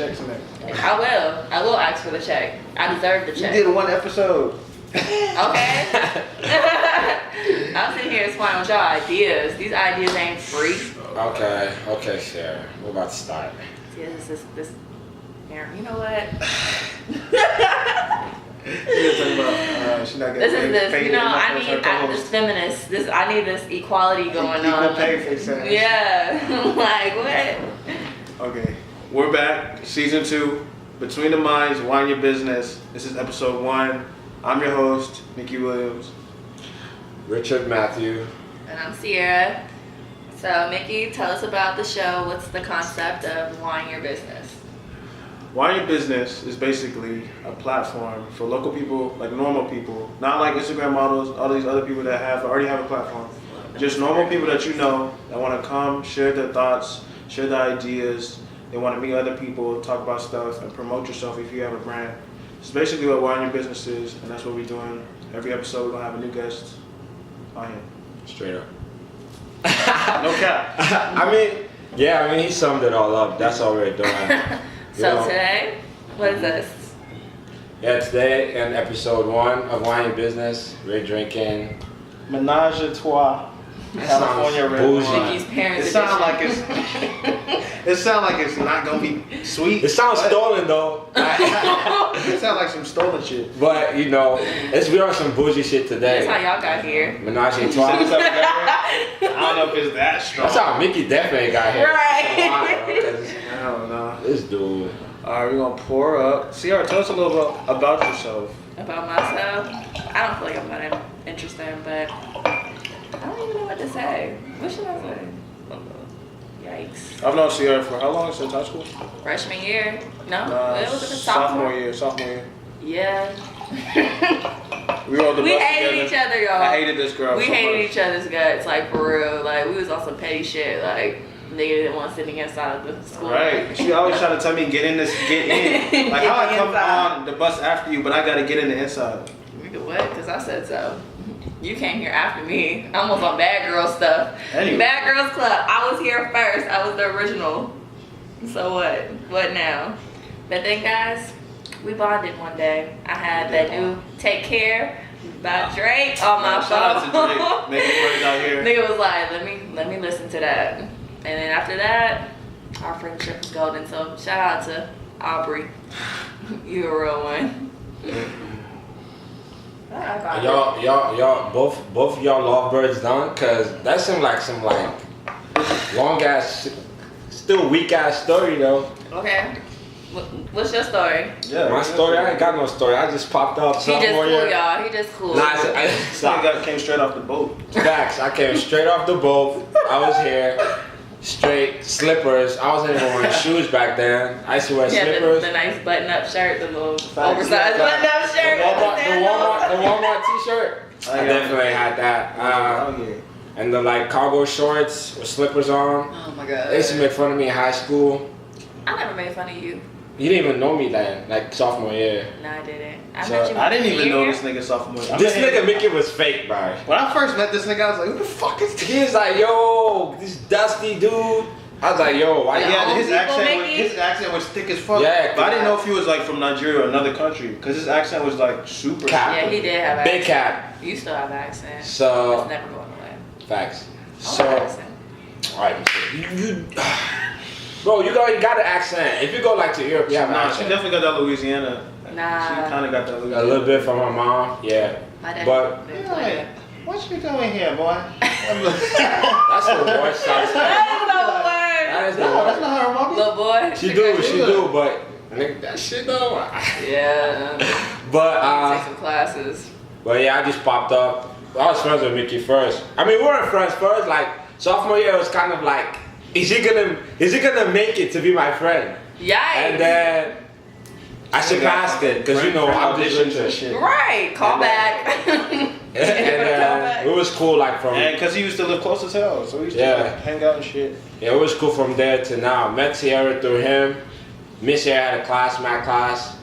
checks and everything. I will ask for the check. I deserve the check. You did one episode. Okay. I'm sitting here spying on y'all ideas. These ideas ain't free. Okay, Sarah. We're about to start. Yeah, this. Here, you know what? You're talking about she's not getting This. You know, I need this feminist. I need this equality going on. Equal pay for sex. Yeah. Like what? Okay, we're back. Season 2. Between the Minds, Wine Your Business. This is episode 1. I'm your host, Nicki Williams. Richard Matthew. And I'm Sierra. So, Mickey, tell us about the show. What's the concept of Wine Your Business? Wine Your Business is basically a platform for local people, like normal people, not like Instagram models, all these other people that already have a platform. Just normal people that you know that want to come, share their thoughts, share their ideas. They want to meet other people, talk about stuff, and promote yourself if you have a brand. It's basically what Wine Your Business is, and that's what we're doing. Every episode, we're going to have a new guest on here. Straight up. No cap. I mean, he summed it all up. That's all we're doing. So today, what is this? Yeah, today in episode 1 of Wine Your Business, we're drinking Menage a Trois. California red wine. Mickey's parents. It sounds like it's not gonna be sweet. It sounds stolen though. It sounds like some stolen shit. But you know, we on some bougie shit today. That's how y'all got here. Menage a I trois. don't know if it's that strong. That's how Mickey definitely got here. Right. I don't know. This dude. Alright, we're gonna pour up. Sierra, tell us a little bit about yourself. About myself, I don't feel like I'm that interesting, but I don't even know what to say. What should I say? Yikes. I've known Sierra for how long? Since high school? Freshman year? No, it was a sophomore year. Yeah. We rode the We bus hated together. each other, y'all. I hated this girl. We so hated much. each other's guts, like for real. Like we was on some petty shit. Like nigga didn't want to sit inside of the school. Right. She always trying to tell me get in. Like how I come Inside. on the bus after you, but I gotta get in the inside. Nigga, what? Because I said so. You came here after me. I'm almost on Bad Girl stuff. Anyway. Bad Girls Club. I was here first. I was the original. So what? What now? But then guys, we bonded one day. I had that new Take Care by Drake on my Shout out to phone. Drake. Making friends out here. Nigga was like, let me listen to that. And then after that, our friendship was golden. So shout out to Aubrey. You a real one. Y'all, both y'all lovebirds done? Cause that seemed like some long ass, still weak ass story though. Okay. What's your story? Yeah. My story, I ain't got no story. I just popped up He just sophomore cool, year. y'all. He just cool. Nah, Came straight off the boat. Facts. I came straight off the boat. I was here, straight slippers. I wasn't even wearing shoes back then. I used to wear Yeah, slippers. the nice button-up shirt, the little Facts. oversized button-up shirt. The Walmart t-shirt. I definitely had that. And the cargo shorts with slippers on. Oh my god. They used to make fun of me in high school. I never made fun of you. You didn't even know me then, sophomore year. No, I didn't. I So, met you. I didn't even know year. this nigga sophomore year. This nigga Mickey was fake, bro. When I first met this nigga, I was like, who the fuck is this? He was like, yo, this dusty dude. I was like, yo, why you? Yeah, his Mickey? accent was thick as fuck. Yeah, but I didn't know if he was from Nigeria or another country, because his accent was super. Cap. Yeah, he did have an Big accent. cap. You still have an accent. So, It's never going away. facts. I So, want an accent. alright, bro, you already got an accent. If you go to Europe, you have an Nah, she accent. definitely got that Louisiana. Nah. She kind of got that Louisiana. A little bit from my mom, yeah. My dad But didn't play it. What you doing here, boy? that's the worst side. That is the No, that's worst. not her mommy. Little boy. She do, but nigga, that shit though. Yeah. But Take some classes. But yeah, I just popped up. I was friends with Mickey first. I mean, we weren't friends first. Sophomore year was kind of is he gonna make it to be my friend? Yikes. And then I surpassed it because I'm just auditions and Richard. shit. Right. Call And back. And it was cool, from And because he used to live close as hell, so we used Yeah. to hang out and shit. yeah, it was cool from there to now. Met Sierra through him. Miss Sierra had a class, math class.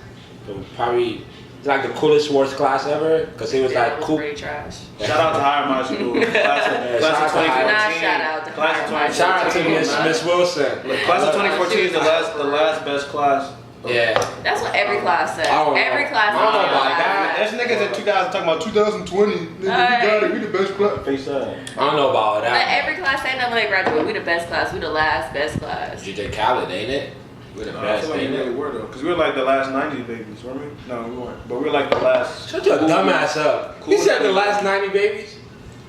So probably like the coolest sports class ever because he was Yeah, like it was cool. pretty trash. Shout out to Higher My School. Class of shout out to 2014. Not shout out to Class of Higher My 2014. Shout out to Miss Wilson. Class of 2014 is the last best class. Yeah. That's what every class says. I don't know. Every class I don't know says about that. that. There's niggas in 2000 talking about 2020. Nigga, we got it. We the best class. Face that. I don't know about But that. every class say that when they graduate, we the best class. We the last best class. DJ Khaled, ain't it? We're the I best, feel like we ain't really it? were though, because we were like the last 90s babies, weren't we? No, we weren't. But we were like the last. Shut your dumbass up. Cool He said the 90s. last 90 babies?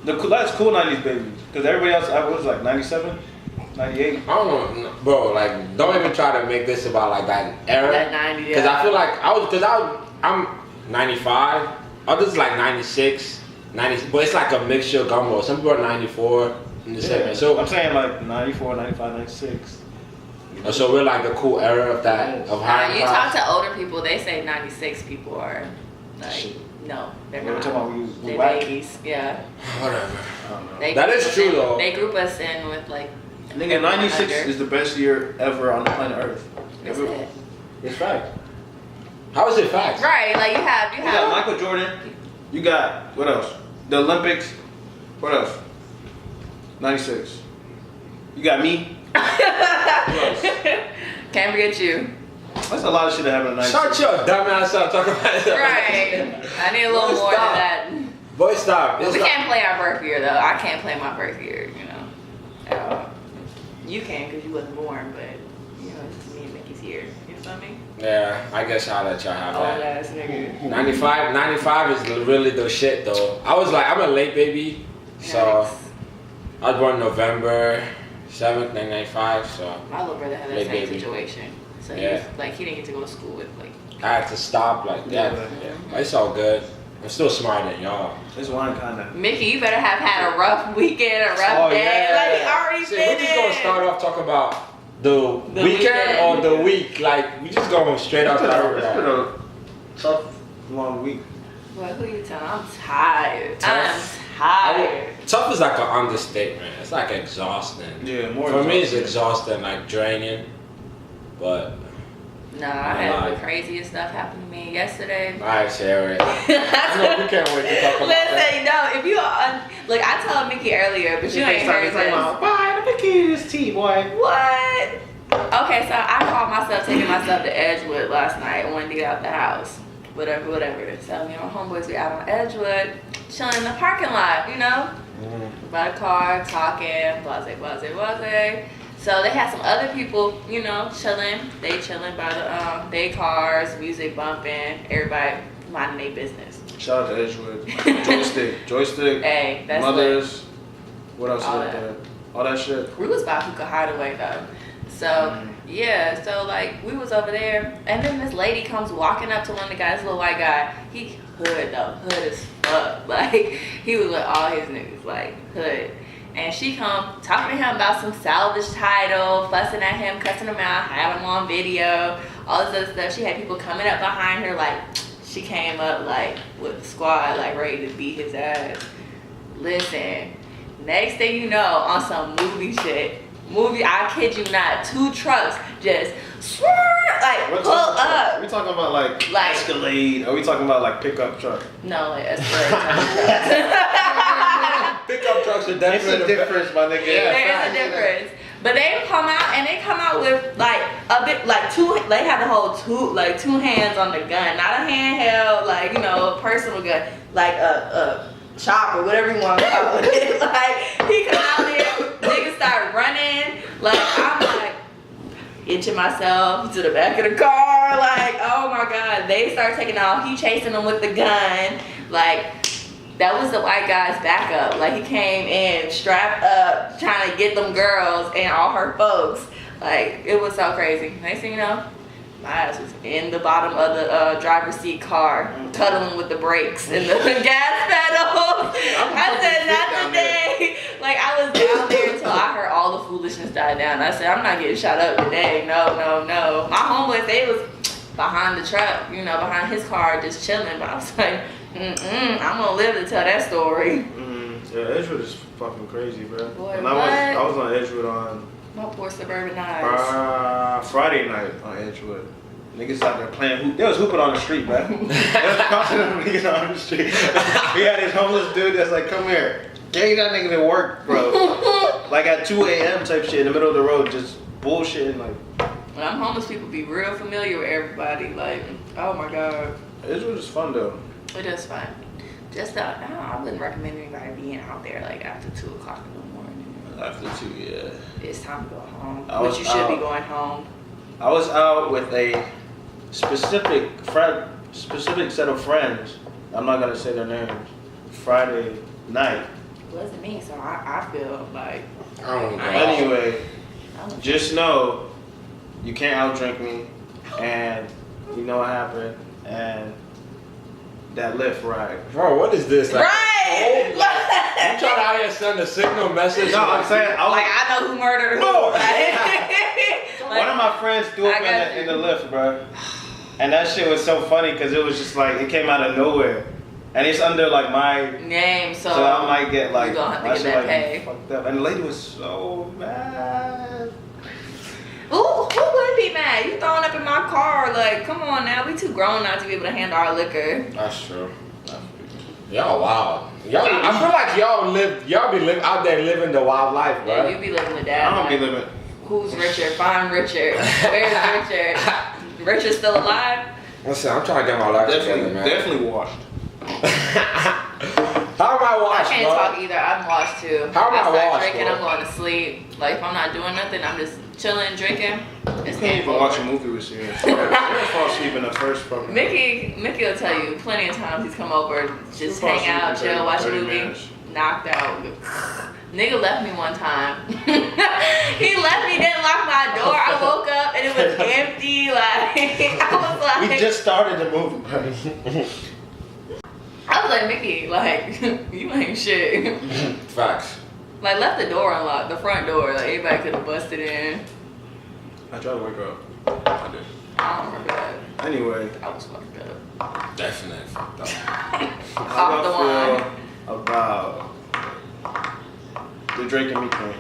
The last cool 90s babies. Because everybody else, I was like 97, 98. I don't know, bro. Like, don't even try to make this about like that era. That 90, Because I feel like I'm 95. Others like 96, 90. But it's like a mixture of gumbo. Some people are 94 in the segment. So I'm saying like 94, 95, 96. So we're like the cool era of that of higher You talk class. to older people, they say 96 people are like, no, they're We're not. talking about we They're whack. babies, yeah. Whatever. I don't know. They That group is us true, in- though. They group us in with like. Nigga, 96 under. is the best year ever on the planet Earth. That's it. It's fact. How is it facts? Right, like you have. You got Michael Jordan. You got, what else? The Olympics. What else? 96. You got me. Who else? Can't forget you. That's a lot of shit that happened in 96. Shut your dumbass up talking about that. Right. I need a little Boy, more stop. than that. Boy, stop. It's We like- can't play our birth year though. I can't play my birth year, you know. At all. You can because you wasn't born, but you know, it's me and Mickey's year. You feel me? Yeah, I guess I'll let y'all have Old that. ass nigga. 95 is really the shit though. I was like, I'm a late baby, so I was born November 7th, 1995, so My little brother had that Late same baby. situation. So Yeah. he was, like he didn't get to go to school with like. I had to stop like that. Yeah. Yeah. But it's all good. I'm still smarter than y'all. It's one kind of. Mickey, you better have had a rough weekend, a rough day. Like he already See, finished. we're just gonna start off talking about the weekend weekend. or the week. Like we just going straight It's off been start with a that. tough, long week. Well, who you telling? I'm tired. Tough. I'm tired. Tough is like an understatement. It's like exhausting. Yeah, more. For me, it's exhausting, like draining. But No, I had the Alive. craziest stuff happen to me yesterday. I share it. I know we can't wait to talk about that. Listen, no, if you look, I told Mickey earlier, but you ain't heard this. Bye, let me give you this tea, boy. What? Okay, so I called myself taking myself to Edgewood last night. I wanted to get out the house. Whatever. So, you know, homeboys, we out on Edgewood, chilling in the parking lot, you know? By the car, talking, blase. So they had some other people, you know, chilling. They chilling by the they cars, music bumping, everybody minding their business. Shout out to Edgewood. Joystick. Hey, that's Mothers. What else is All out that. there? All that shit. We was by Hookah Hideaway though. So yeah, so like we was over there, and then this lady comes walking up to one of the guys, little white guy. He hood as fuck. Like he was with all his niggas, like hood. And she come talking to him about some salvage title, fussing at him, cussing him out, having him on video, all this other stuff. She had people coming up behind her, like she came up like with the squad, like ready to beat his ass. Listen, next thing you know, on some movie shit. I kid you not, 2 trucks just like What pull type of truck? up. Are we talking about like Like- Escalade? Are we talking about like pickup truck? No, like Escalade type trucks. Pickup trucks are It's definitely a difference, my nigga. Yeah. There is a difference. But they come out with like a bit like 2. They have the whole 2 hands on the gun, not a handheld, like you know, personal gun, like a chopper, whatever you want to call it. Like he come out there, niggas start running. Like I'm like itching myself to the back of the car. Like oh my god, they start taking off. He chasing them with the gun. Like. That was the white guy's backup. Like he came in strapped up, trying to get them girls and all her folks. Like it was so crazy. Next thing you know, my ass was in the bottom of the driver's seat car, cuddling with the brakes and the gas pedal. I said, not today. Like I was down there until I heard all the foolishness die down. I said, I'm not getting shot up today. No. My homeboys, they was behind the truck, you know, behind his car, just chilling. But I was like. I'm gonna live to tell that story. Yeah, Edgewood is fucking crazy, bro. Boy, and what? I was on Edgewood on My poor suburban eyes. Friday night on Edgewood. Niggas out there playing hoop. They was hooping on the street, bro. They was crossing them niggas on the street. We had this homeless dude that's like, come here. Gang that nigga to work, bro. Like at 2 a.m. type shit in the middle of the road, just bullshitting. Like, When I'm homeless, people be real familiar with everybody. Like, oh my god. it was just fun though. It is fun. Just I wouldn't recommend anybody being out there like after 2 o'clock in the morning. After 2, yeah. It's time to go home. I But was you should out. be going home. I was out with a specific set of friends. I'm not gonna say their names. Friday night. It wasn't me, so I feel like I don't know. Anyway, I don't just know you can't outdrink me, and you know what happened, and that Lyft ride. Bro, what is this? Like, right! You trying to out here send a signal message? No, I'm saying Like I know who murdered who. No. Like, one of my friends threw up I got in the Lyft, bro, and that shit was so funny because it was just like it came out of nowhere, and it's under like my. name, so I might get like you gonna have to my get shit, that like, pay. fucked up, and the lady was so mad. Who would be mad? You throwing up in my car? Like, come on now, we too grown not to be able to handle our liquor. That's true. Y'all wild. Y'all, I feel like y'all be out there living the wild life, bro. Yeah, you be living the dad. I don't life. be living. Who's Richard? Find Richard. Where's Richard? Richard's still alive? Listen, I'm trying to get my life together, man. Definitely washed. How am I washed, I can't bro? talk either. I'm washed too. How am I start washed, drinking, bro? I'm going to sleep. Like if I'm not doing nothing, I'm just chilling, drinking. It's You can't even watch a movie with serious. You're gonna fall asleep in the first fucking. Mickey will tell you plenty of times he's come over, just We'll fall hang out, asleep in chill, watch a 30 movie, minutes. knocked out. Nigga left me one time. He left me, didn't lock my door. I woke up and it was empty. Like I was like, We just started the movie, bro. I was like, Mickey, like you ain't shit. Facts. Like left the door unlocked, the front door. Like anybody could have busted in. I tried to wake her up. I did. I don't remember that. Anyway, I was fucked up. Definitely fucked up. how Off the do I wine. feel about the Drake and me thing?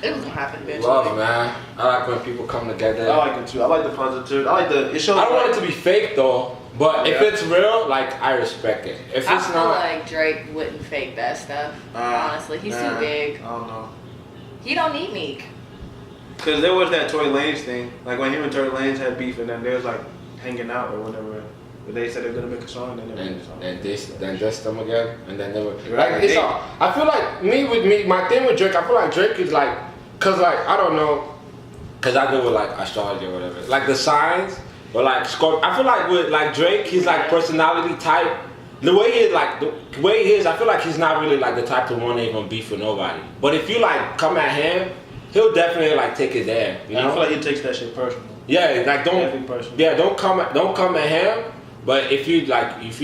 It was gonna happen eventually. Love, man. I like when people come together. I like it too. I like the positivity. I like the. It shows. I don't want like, it to be fake though, but if Yeah. it's real, like I respect it. If I it's feel not, like Drake wouldn't fake that stuff. Honestly, he's too big. I don't know. He don't need Meek. Cause there was that Tory Lanez thing, like when him and Tory Lanez had beef, and then they was like hanging out or whatever. But they said they're gonna make a song, and then they never made a song. then diss them again, and then they were Right. like, it's all. I feel like my thing with Drake. I feel like Drake is like, cause like I don't know, cause I deal with like astrology or whatever, like the signs, or like Scorpio. I feel like with like Drake, he's like personality type. The way he is, like the way he is, I feel like he's not really like the type to want to even beef with nobody. But if you like come at him, he'll definitely like take it there. You And I know? feel like he takes that shit personal. Yeah, like Every don't. person. Yeah, don't come at him. But if you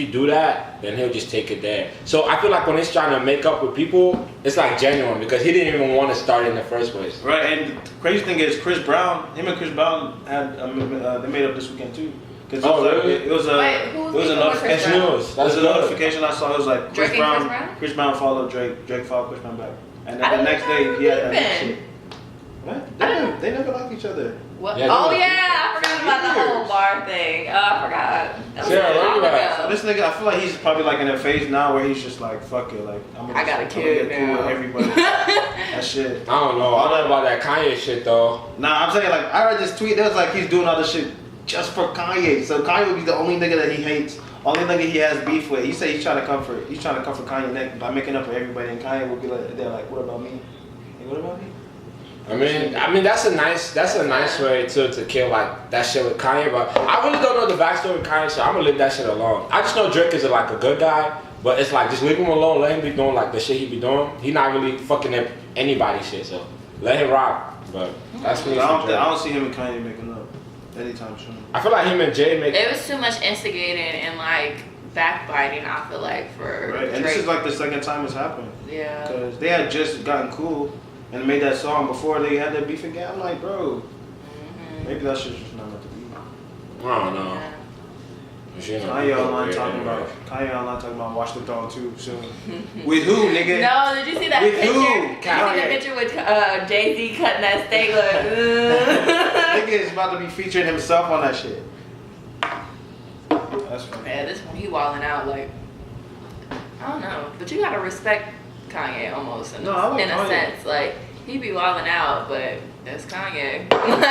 do that, then he'll just take it there. So I feel like when he's trying to make up with people, it's like genuine because he didn't even want to start in the first place. Right, and the crazy thing is, him and Chris Brown had they made up this weekend too. Cause Really? it was a Wait, who was it was a beefing with Chris notification. Brown? News. It was That's a good. notification I saw. It was like Drake and Chris Brown? followed Drake. Drake followed Chris Brown back, and I then the didn't next know day they were he had that beefing. shit. What? I didn't- They never liked each other. What? Yeah, Oh they were- yeah, I forgot about the whole Years. bar thing. Oh, I forgot. That was Yeah, long remember that. ago. This nigga, I feel like he's probably like in a phase now where he's just like, fuck it, like I got a kid get cool now. with everybody. That shit. I don't know. I don't know about that Kanye shit though. Nah, I'm saying like I read this tweet. That was like he's doing all this shit just for Kanye. So Kanye would be the only nigga that he hates, only nigga he has beef with. He say he's trying to comfort Kanye neck by making up for everybody, and Kanye would be like, they're like, what about me? Hey, what about me? I mean that's a nice way to kill like that shit with Kanye. But I really don't know the backstory with Kanye, so I'm gonna leave that shit alone. I just know Drake is like a good guy, but it's like just leave him alone, let him be doing like the shit he be doing. He not really fucking up anybody's shit, so let him rock. But that's me. I don't see him and Kanye making up anytime soon. I feel like him and Jay make. It was too much instigating and like backbiting. I feel like for Right, and Drake. this is like the second time it's happened. Yeah. Because they had just gotten cool and made that song before they had that beef again. I'm like, bro, Mhm. maybe that shit's just not meant to be. I don't know. Yeah. Kanye online talking about Watch the Throne 2 soon. With who, nigga? No, did you see that With picture? who? Did you see the picture with Jay-Z cutting that steak? Like, Nigga is about to be featuring himself on that shit. That's funny. yeah, this one he wilding out like I don't know, but you gotta respect Kanye almost in, No, I love in a Kanye. sense. Like he be wilding out, but that's Kanye. I love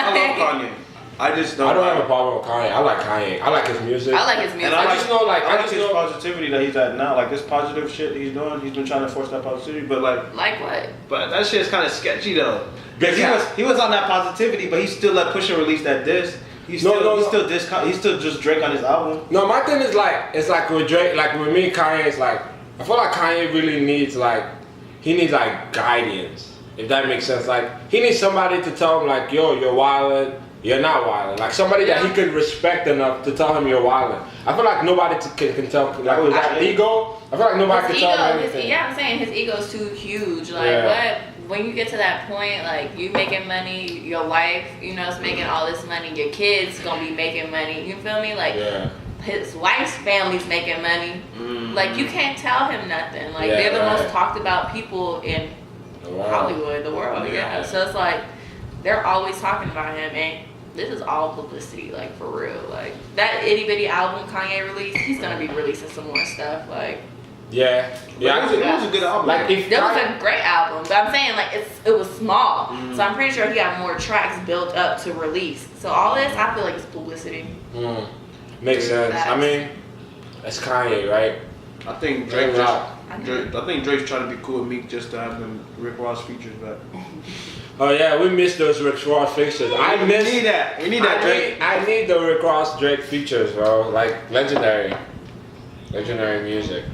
Kanye. I just don't. I don't have a problem with Kanye. I like Kanye. I like his music. I like his music. And I just know, like, I I like just his know- positivity that he's at now. Like this positive shit he's doing. He's been trying to force that positivity, but like what? But that shit's kind of sketchy though. Big Because he was on that positivity, but he still let Pusha release that disc. He's still just Drake on his album. No, my thing is like, it's like with Drake, like with me, Kanye is like, I feel like Kanye really needs like, he needs like guidance, if that makes sense. Like, he needs somebody to tell him like, yo, you're wildin', you're not wildin'. Like somebody that he can respect enough to tell him you're wildin'. I feel like nobody can tell, like with that ego, I feel like nobody can tell him anything. Yeah, I'm saying his ego's too huge. Like Yeah. when you get to that point, like you making money, your wife, you know, is making all this money, your kids gonna be making money. You feel me? Like his wife's family's making money. Like you can't tell him nothing. Like they're the most talked about people in Hollywood, the world. Yeah. So it's like they're always talking about him, and this is all publicity, like for real. Like that itty bitty album Kanye released, he's gonna be releasing some more stuff. Like Yeah. It was a good album. Like if that was a great album, but I'm saying like it was small, so I'm pretty sure he got more tracks built up to release. So all this, I feel like it's publicity. Makes sense. I mean, it's Kanye, right? I think Drake I think Drake's trying to be cool with Meek just to have them Rick Ross features back. Oh yeah, we missed those Rick Ross features. We need that. We need that Drake. I need the Rick Ross Drake features, bro. Like legendary music.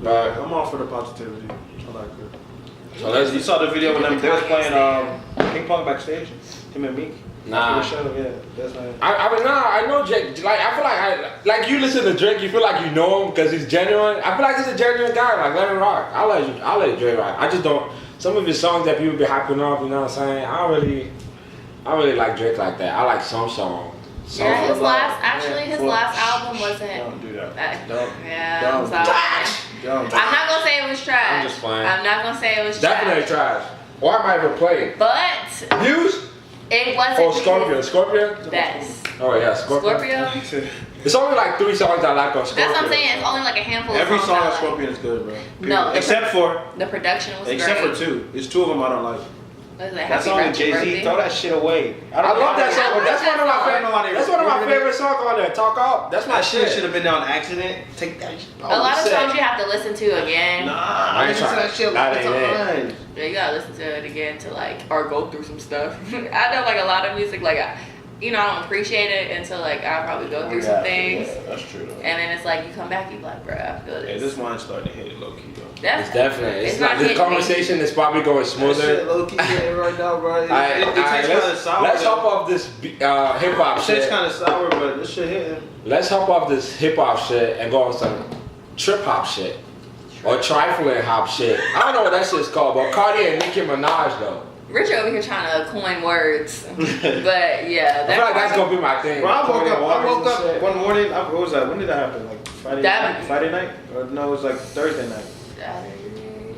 But I'm all for the positivity. I like it. so let's. You saw the video when they was playing King Pong backstage. Him and Meek. Nah. After the show, yeah, that's nice. I mean, I know Drake. Like, I feel like you listen to Drake, you feel like you know him because he's genuine. I feel like he's a genuine guy. Like, let him rock. I let Drake rock. I just don't. Some of his songs that people be hyping up, you know what I'm saying? I don't really like Drake like that. I like some songs. Yeah, his last album wasn't. Don't do that. Yeah, I'm sorry. I'm not gonna say it was trash. I'm just playing. I'm not gonna say it was Definitely trash. Or I might even play it. But Views? it wasn't. Oh, Scorpion? Best. Oh yeah, Scorpion. It's only like 3 songs I like on Scorpion. That's what I'm saying. It's only like a handful Every of songs. song on I like. Scorpion is good, bro. No, except for the production was except great. for 2. It's 2 of them I don't like. What is That it, Happy song with Birthday? Jay-Z, throw that shit away. I love that song. That's one of my song. favorite. That's one of my favorite songs on there. Talk Up. That's my That shit shit. should have been on accident. Take that shit. A lot of songs you have to listen to again. Nah, I I ain't listen to trying- that shit that all the ain't time. Yeah, you gotta listen to it again to like, or go through some stuff. I know like a lot of music, like I don't appreciate it until like I probably go through some things, Yeah, that's true though. and then it's like you come back, you be like, bro, I feel Hey, this. this wine's starting to hit it low key though. It's definitely. It's not not. This hitting me. conversation is probably going That shit smoother. low key hitting right now, bro. It Alright, tastes kind of sour. let's though. hop off this hip hop It tastes shit. kind of sour, but this shit hitting. Let's hop off this hip hop shit and go on some trip hop shit or trifling hop shit. I don't know what that shit's called, but Cardi and Nicki Minaj though. Rich over here trying to coin words, but yeah, I feel like that's gonna be my thing. Bro, I woke and up shit. one morning. What was that? When did that happen? Like Friday night? Or no, it was like Thursday night. I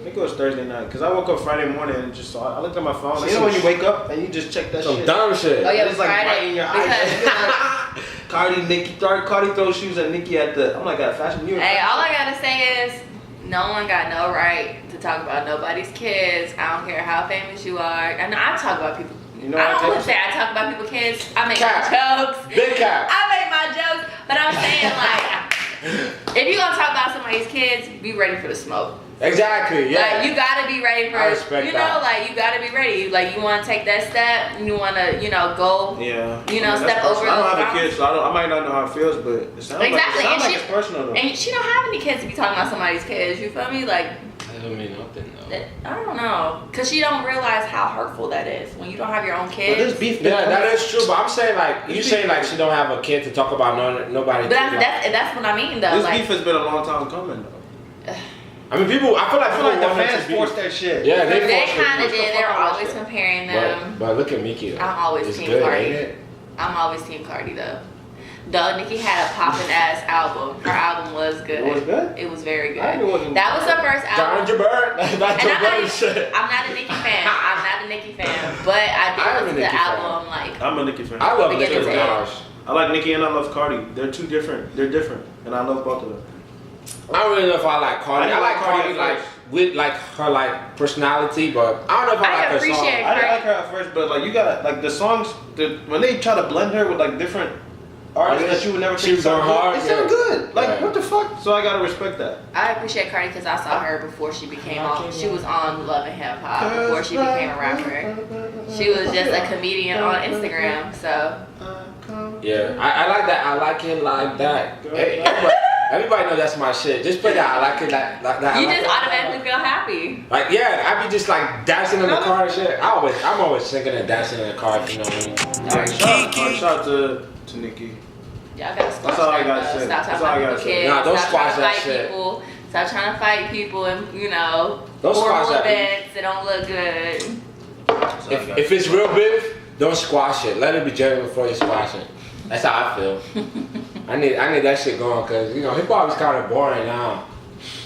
think it was Thursday night because I woke up Friday morning and just saw. I looked at my phone. You know when you wake up and you just check that Some shit. dumb shit. Oh yeah, It's like right in your eyes. Cardi throws shoes at Nicki at the. I'm like at Fashion New York. Hey, all I gotta say is, no one got no right to talk about nobody's kids. I don't care how famous you are. And I talk about people. You know I what don't I want to say I talk about people's kids. I make Cap. my jokes. Big cap. I make my jokes, but I'm saying like, if you're gonna talk about somebody's kids, be ready for the smoke. Exactly. Yeah. Like you gotta be ready for, I respect you know, that. like you gotta be ready. Like you want to take that step, you want to, go. Yeah. You know, That's step over personal. I don't those have a kid, so I might not know how it feels, but it sounds Exactly, like, and she- it's personal though. And she don't have any kids to be talking about somebody's kids. You feel me? Like That don't mean nothing though. I don't know, cause she don't realize how hurtful that is when you don't have your own But kids. this beef. Yeah, that is true. But I'm saying like you saying like she don't have a kid to talk about nobody. But that's what I mean though. This Like beef has been a long time coming though. I mean, people. I feel like the want it to fans be- forced that shit. Yeah, they forced it. kind of did. They're fuck all that always shit. comparing them. But look at Nicki though. I'm always It's team good, Cardi. ain't it? I'm always team Cardi though. Though Nicki had a poppin' ass album. Her album was good. It was good? It was very good. I knew it wasn't That was her first album. John Jabert. That's And your brother shit. I'm not a Nicki fan. I'm not a Nicki fan. But I did I'm a listen to the Nicki fan. album like I'm a Nicki fan. I love Beginning Nicki to end. Minaj. I like Nicki and I love Cardi. They're two different. They're different, and I love both of them. I don't really know if I like Cardi. I I like Cardi Cardi at like first. with like her like personality, but I don't know if I I like her appreciate song. I didn't like her at first, but like you got like the songs. When they try to blend her with like different artists that you would never She think was going sound hard, good, it sound yeah. good. Like Yeah. what the fuck? So I gotta respect that. I appreciate Cardi because I saw her before she became on. She was on Love and Hip Hop before she became a rapper. She was just a comedian on Instagram. So Yeah, I like that. I like it like that. Hey, everybody know that's my shit. Just put that. I like it like that. I you like just it. automatically feel happy. Like yeah, I be just like dancing in the car and shit. I'm always singing and dancing in the car. If you know what I mean. Alright, shout out to Nicki. Y'all gotta squash That's all I that, gotta though. say. Stop That's talking all I about gotta people say. kids. Nah, don't Stop squash trying to that fight shit. people. Stop trying to fight people and Don't squash horrible that. events that don't look good. If it's real beef, don't squash it. Let it be genuine before you squash it. That's how I feel. I need that shit going because you know hip hop is kind of boring now,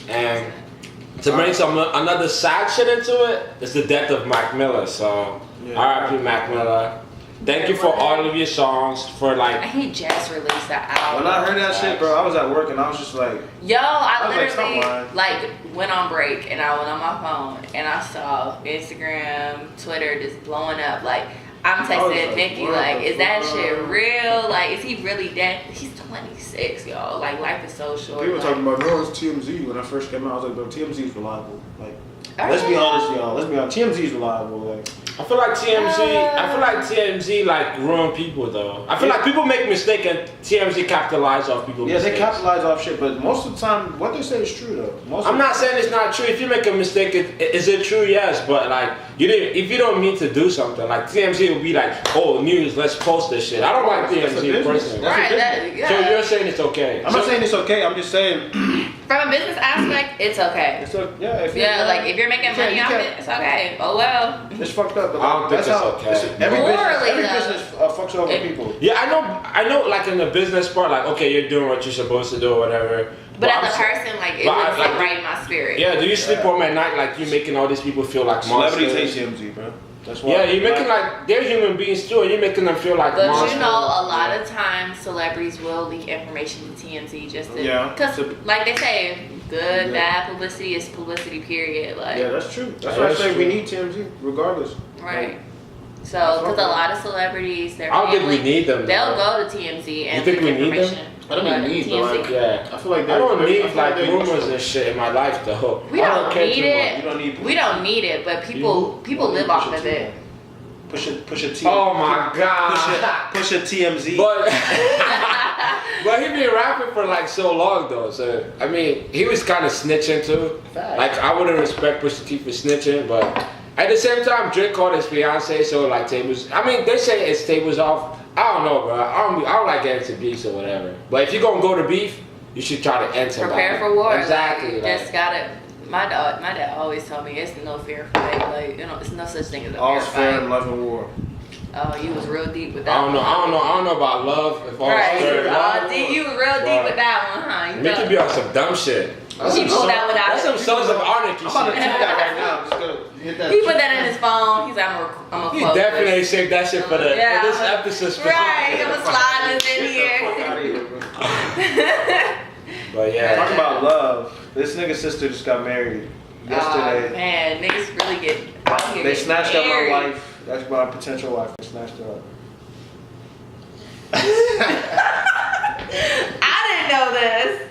and to bring another sad shit into it, it's the death of Mac Miller. So Yeah. R.I.P. Mac Miller. Thank you for all of your songs for I like. hate Jess released that album. When I heard that shit, bro, I was at work and I was just like, Yo, I was like, stop literally lying. like went on break and I went on my phone and I saw Instagram, Twitter just blowing up. Like I'm I was texting like, Nicki, what like, the is that fuck? shit real? Like, is he really dead? He's 26, y'all. Like, life is so short. people were like, talking about, no, it's TMZ. When I first came out, I was like, bro, TMZ is reliable. Like, oh, let's be yeah. honest, y'all. Let's be honest. TMZ is reliable. Like, I feel like TMZ like ruin people though. I feel like people make mistakes and TMZ capitalize off people's yeah, they mistakes. capitalize off shit, but most of the time, what they say is true though. Most I'm of not saying it's not true. If you make a mistake, is it true? Yes, but like you didn't. If you don't mean to do something, like TMZ will be like, "Oh, news, let's post this shit." I don't like That's a TMZ business. personally. That's a Right, business. yeah. So you're saying it's okay? I'm not saying it's okay. I'm just saying, From a business aspect, it's okay. it's a, yeah. If Yeah, like if you're making You can't- money you off can't- it, it's okay. Oh well. it's fucked up. But I don't think that's it's how okay. listen, every Morally, business though. fucks over people. Yeah, I know. Like in the business part, like okay, you're doing what you're supposed to do or whatever. But I'm as a sa- person, like it but I- would like, sit right in my spirit. Yeah, do you sleep home at night like you making all these people feel like monsters? Celebrities hate TMZ, bro. That's why. Yeah, you're making like they're human beings too, and you're making them feel like But monsters. you know, a lot of times celebrities will leak information to TMZ just to, Yeah. because like they say, good, Yeah. bad publicity is publicity. Period. Like, Yeah, that's true. That's Yeah, why I that's say we true. need TMZ regardless. right. So, because a lot of celebrities, their I don't think family, we need them. they'll though. go to TMZ and You think leak we need them? information. I don't mean But need, but like, Yeah. I feel like I don't need feel like they're rumors useful. and shit in my life though. We I don't care need too much. You it. don't need. We don't need it, but people live off of it. Push a T. Oh my god. Push a TMZ. But but he been rapping for like so long though. So I mean, he was kind of snitching too. Facts. Like I wouldn't respect Pusha T for snitching, but at the same time, Drake called his fiance, so like tables. I mean, they say it's tables off. I don't know, bro. I don't like getting into beefs or whatever. But if you're gonna go to beef, you should try to end somebody. Prepare for war. Exactly. Like, just gotta. My dad always told me it's no fear fight. Like, you know, it's no such thing as a All's fear fair in fight. love and war. Oh, you was real deep with that. I don't know about love. If all Right, fair, you was real deep Right. with that one, huh? You Make know. you be on some dumb shit. He pulled that one out. That's some Sons of Anarchy I'm about to shit. tweet that right now. I'm just gonna hit that. He put that in his phone. He's like, I'm a He quote definitely this. saved that shit for this episode specifically. Right, I'm gonna slide this in Get the fuck here. outta here, bro. But yeah. Talk about love. This nigga's sister just got married Oh yesterday. man, niggas really get out here. They getting snatched up my married. wife. That's my potential wife. They snatched her up. I didn't know this.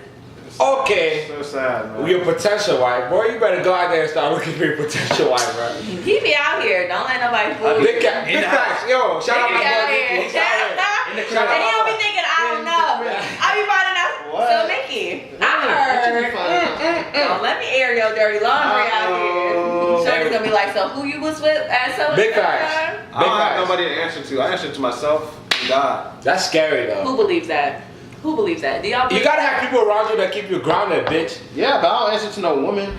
Okay. So sad, man. Your potential wife, boy, you better go out there and start looking for your potential wife, bro. He be out here. Don't let nobody fool you. Big facts, yo, shout out He my be out boy here. Nicki. He's out here. In the Shout out And he my don't be boy. thinking, I don't know. I be finding out. What? So, Mickey, I What you be heard. finding out? Don't let me air your dirty laundry out Uh-oh. here. So he's gonna be like, so who you was with at so Big facts. I Big don't have facts. nobody to answer to. I answer to myself and God. That's scary though. Who believes that? Who believes that? Do y'all You believe gotta have people around you that keep you grounded, bitch. Yeah, but I don't answer to no woman.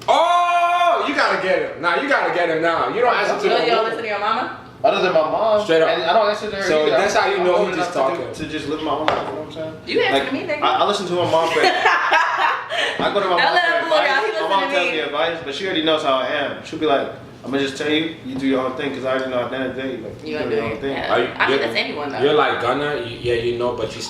Oh, you gotta get him. Nah, you gotta get him now. You don't answer to You no don't listen woman. to your mama? Other than my mom. Straight up. And I don't answer to her So either. that's how you know I'm he just old enough talking. to just live my own life, you know what I'm saying? You answer to me, nigga. I listen to my mom for I go to my Don't mom let for him fool y'all. He advice. My listen mom to tells me. me advice, but she already knows how I am. She'll be like, I'm gonna just tell you, you do your own thing, because I already know at the end of the day, like, You do gonna do your own it. thing. Yeah. Are you- I mean, you're- that's anyone though. You're like gonna, you know, but you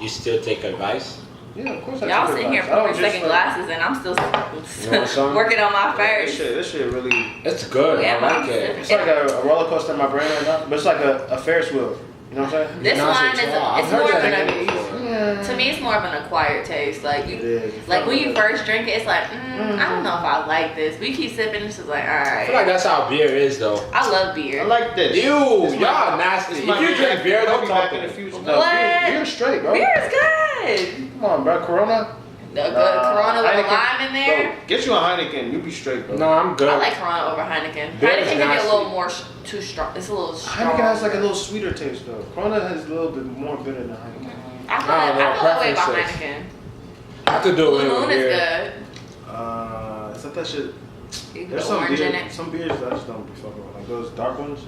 still take advice. Yeah, of course I Y'all take sitting here advice. I don't pouring just, second like, glasses and I'm still know what, son? working on my This first. shit really, It's good. Yeah, I like mine's it. it's like a roller coaster in my brain right now, but it's like a Ferris wheel. You know what I'm saying? This Not one so is tall. I've it's heard more of that an before. to me it's more of an acquired taste. Like It you, is. like when you first drink it, it's like I don't know if I like this. We keep sipping, it's just like all I right. feel like that's how beer is, though. I love beer. I like this. Ew, This y'all might- nasty. this If might you be drink back- beer, don't be talk back to in the me. future. What? No, beer's straight, bro. Beer is good. Come on, bro. Corona. The good Corona with a Heineken. lime in there. Bro, get you a Heineken, you be straight, bro. No, I'm good. I like Corona over Heineken. Beer Heineken is can be a nasty. little more too strong. It's a little strong. Heineken has like a little sweeter taste though. Corona has a little bit more bitter than Heineken. I feel I don't know, that way about preferences. Heineken. I could do Blue it with Moon is beer. good. Is that that shit? You can There's put some orange in beer, it. some beers that I just don't be fucking with. Like those dark ones.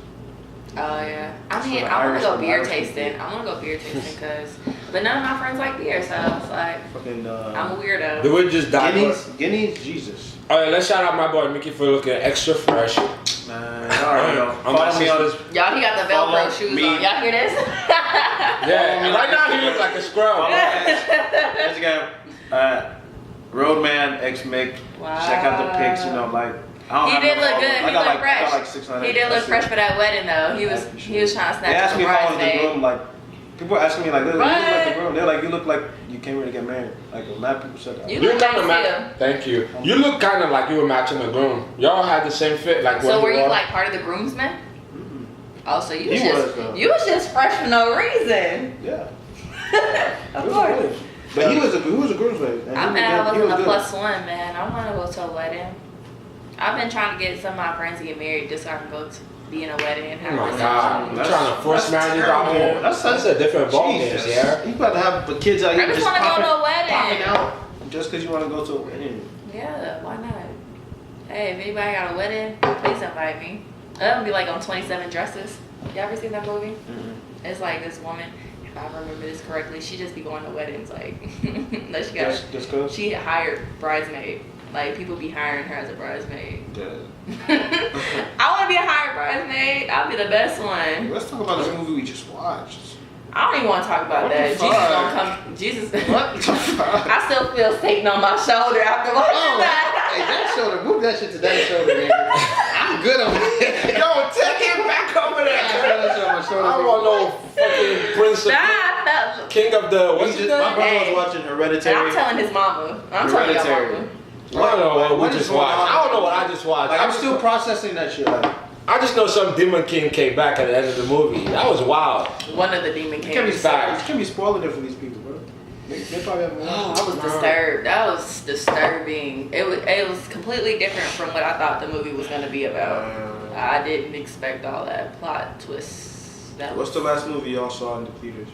Oh yeah. I That's mean, for the I want Irish- to go for the beer Irish tasting. people. I want to go beer tasting because, but none of my friends like beer, so it's like Fucking I'm a weirdo. Do we just die? Guineas, Jesus. Alright, let's shout out my boy Mickey for looking extra fresh. Man, I already know. I'm Follow me on this. Y'all, he got the Follow Velcro shoes me. on. Y'all hear this? Yeah, right now he looks like a scrub. Instagram, Roadman X Mick. Wow. Check out the pics. You know, like I don't He have did no look followers. good. I He got looked like, I got fresh. like 600. He did look That's fresh it. for that wedding though. He was trying to They snatch asked up me the if I was the bridesmaid. groom. Like people were asking me like, you look What? like the groom. They're like, you look like you came here to get married. Like a lot of people said that. You You look kind of nice match. Thank you. You look kind of like you were matching the groom. Y'all had the same fit. Like So what were you wore. like part of the groomsmen? Mhm. Oh, so you He was was, just though. you was just fresh for no reason. Yeah. Of It was course. good. But he was a groomsman. and I he mean, I was good. He wasn't a was plus one, man. I want to go to a wedding. I've been trying to get some of my friends to get married just so I can go to be in a wedding and Oh have my a God! reception. You're trying to force That's marriages out terrible. here. That's a different ball game, Jesus. yeah. You about to have the kids out I here just just want to go popping, to a wedding. popping out just because you want to go to a wedding. Yeah, why not? Hey, if anybody got a wedding, please invite me. It'll be like on 27 Dresses. You ever seen that movie? Mm-hmm. It's like this woman, if I remember this correctly, she just be going to weddings like, like she got, Just cause. she hired bridesmaid. Like people be hiring her as a bridesmaid. I want to be a hired bridesmaid. I'll be the best one. Let's talk about this movie we just watched. I don't even want to talk about What that. the Jesus fuck? gonna come. Jesus. What the fuck? I still feel Satan on my shoulder after watching Oh, hey, that. that shoulder, move that shit to that shoulder, nigga. I'm good on that. Yo, take it back over there. That shit on my shoulder. I don't want no fucking prince of Nah, king of the what's his My name? brother Hey. was watching and Hereditary. I'm telling his mama. I'm telling your Hereditary. mama. I don't know what we is just going watched. on? I don't know what I just watched. Like, I'm still processing that shit. Like, I just know some demon king came back at the end of the movie. That was wild. One of the demon you can't be kings. Facts. you can't be spoiling it for these people, bro. They probably have more. I was disturbed. That was disturbing. It was completely different from what I thought the movie was gonna be about. I didn't expect all that plot twists. That What's the last movie y'all saw in the theaters?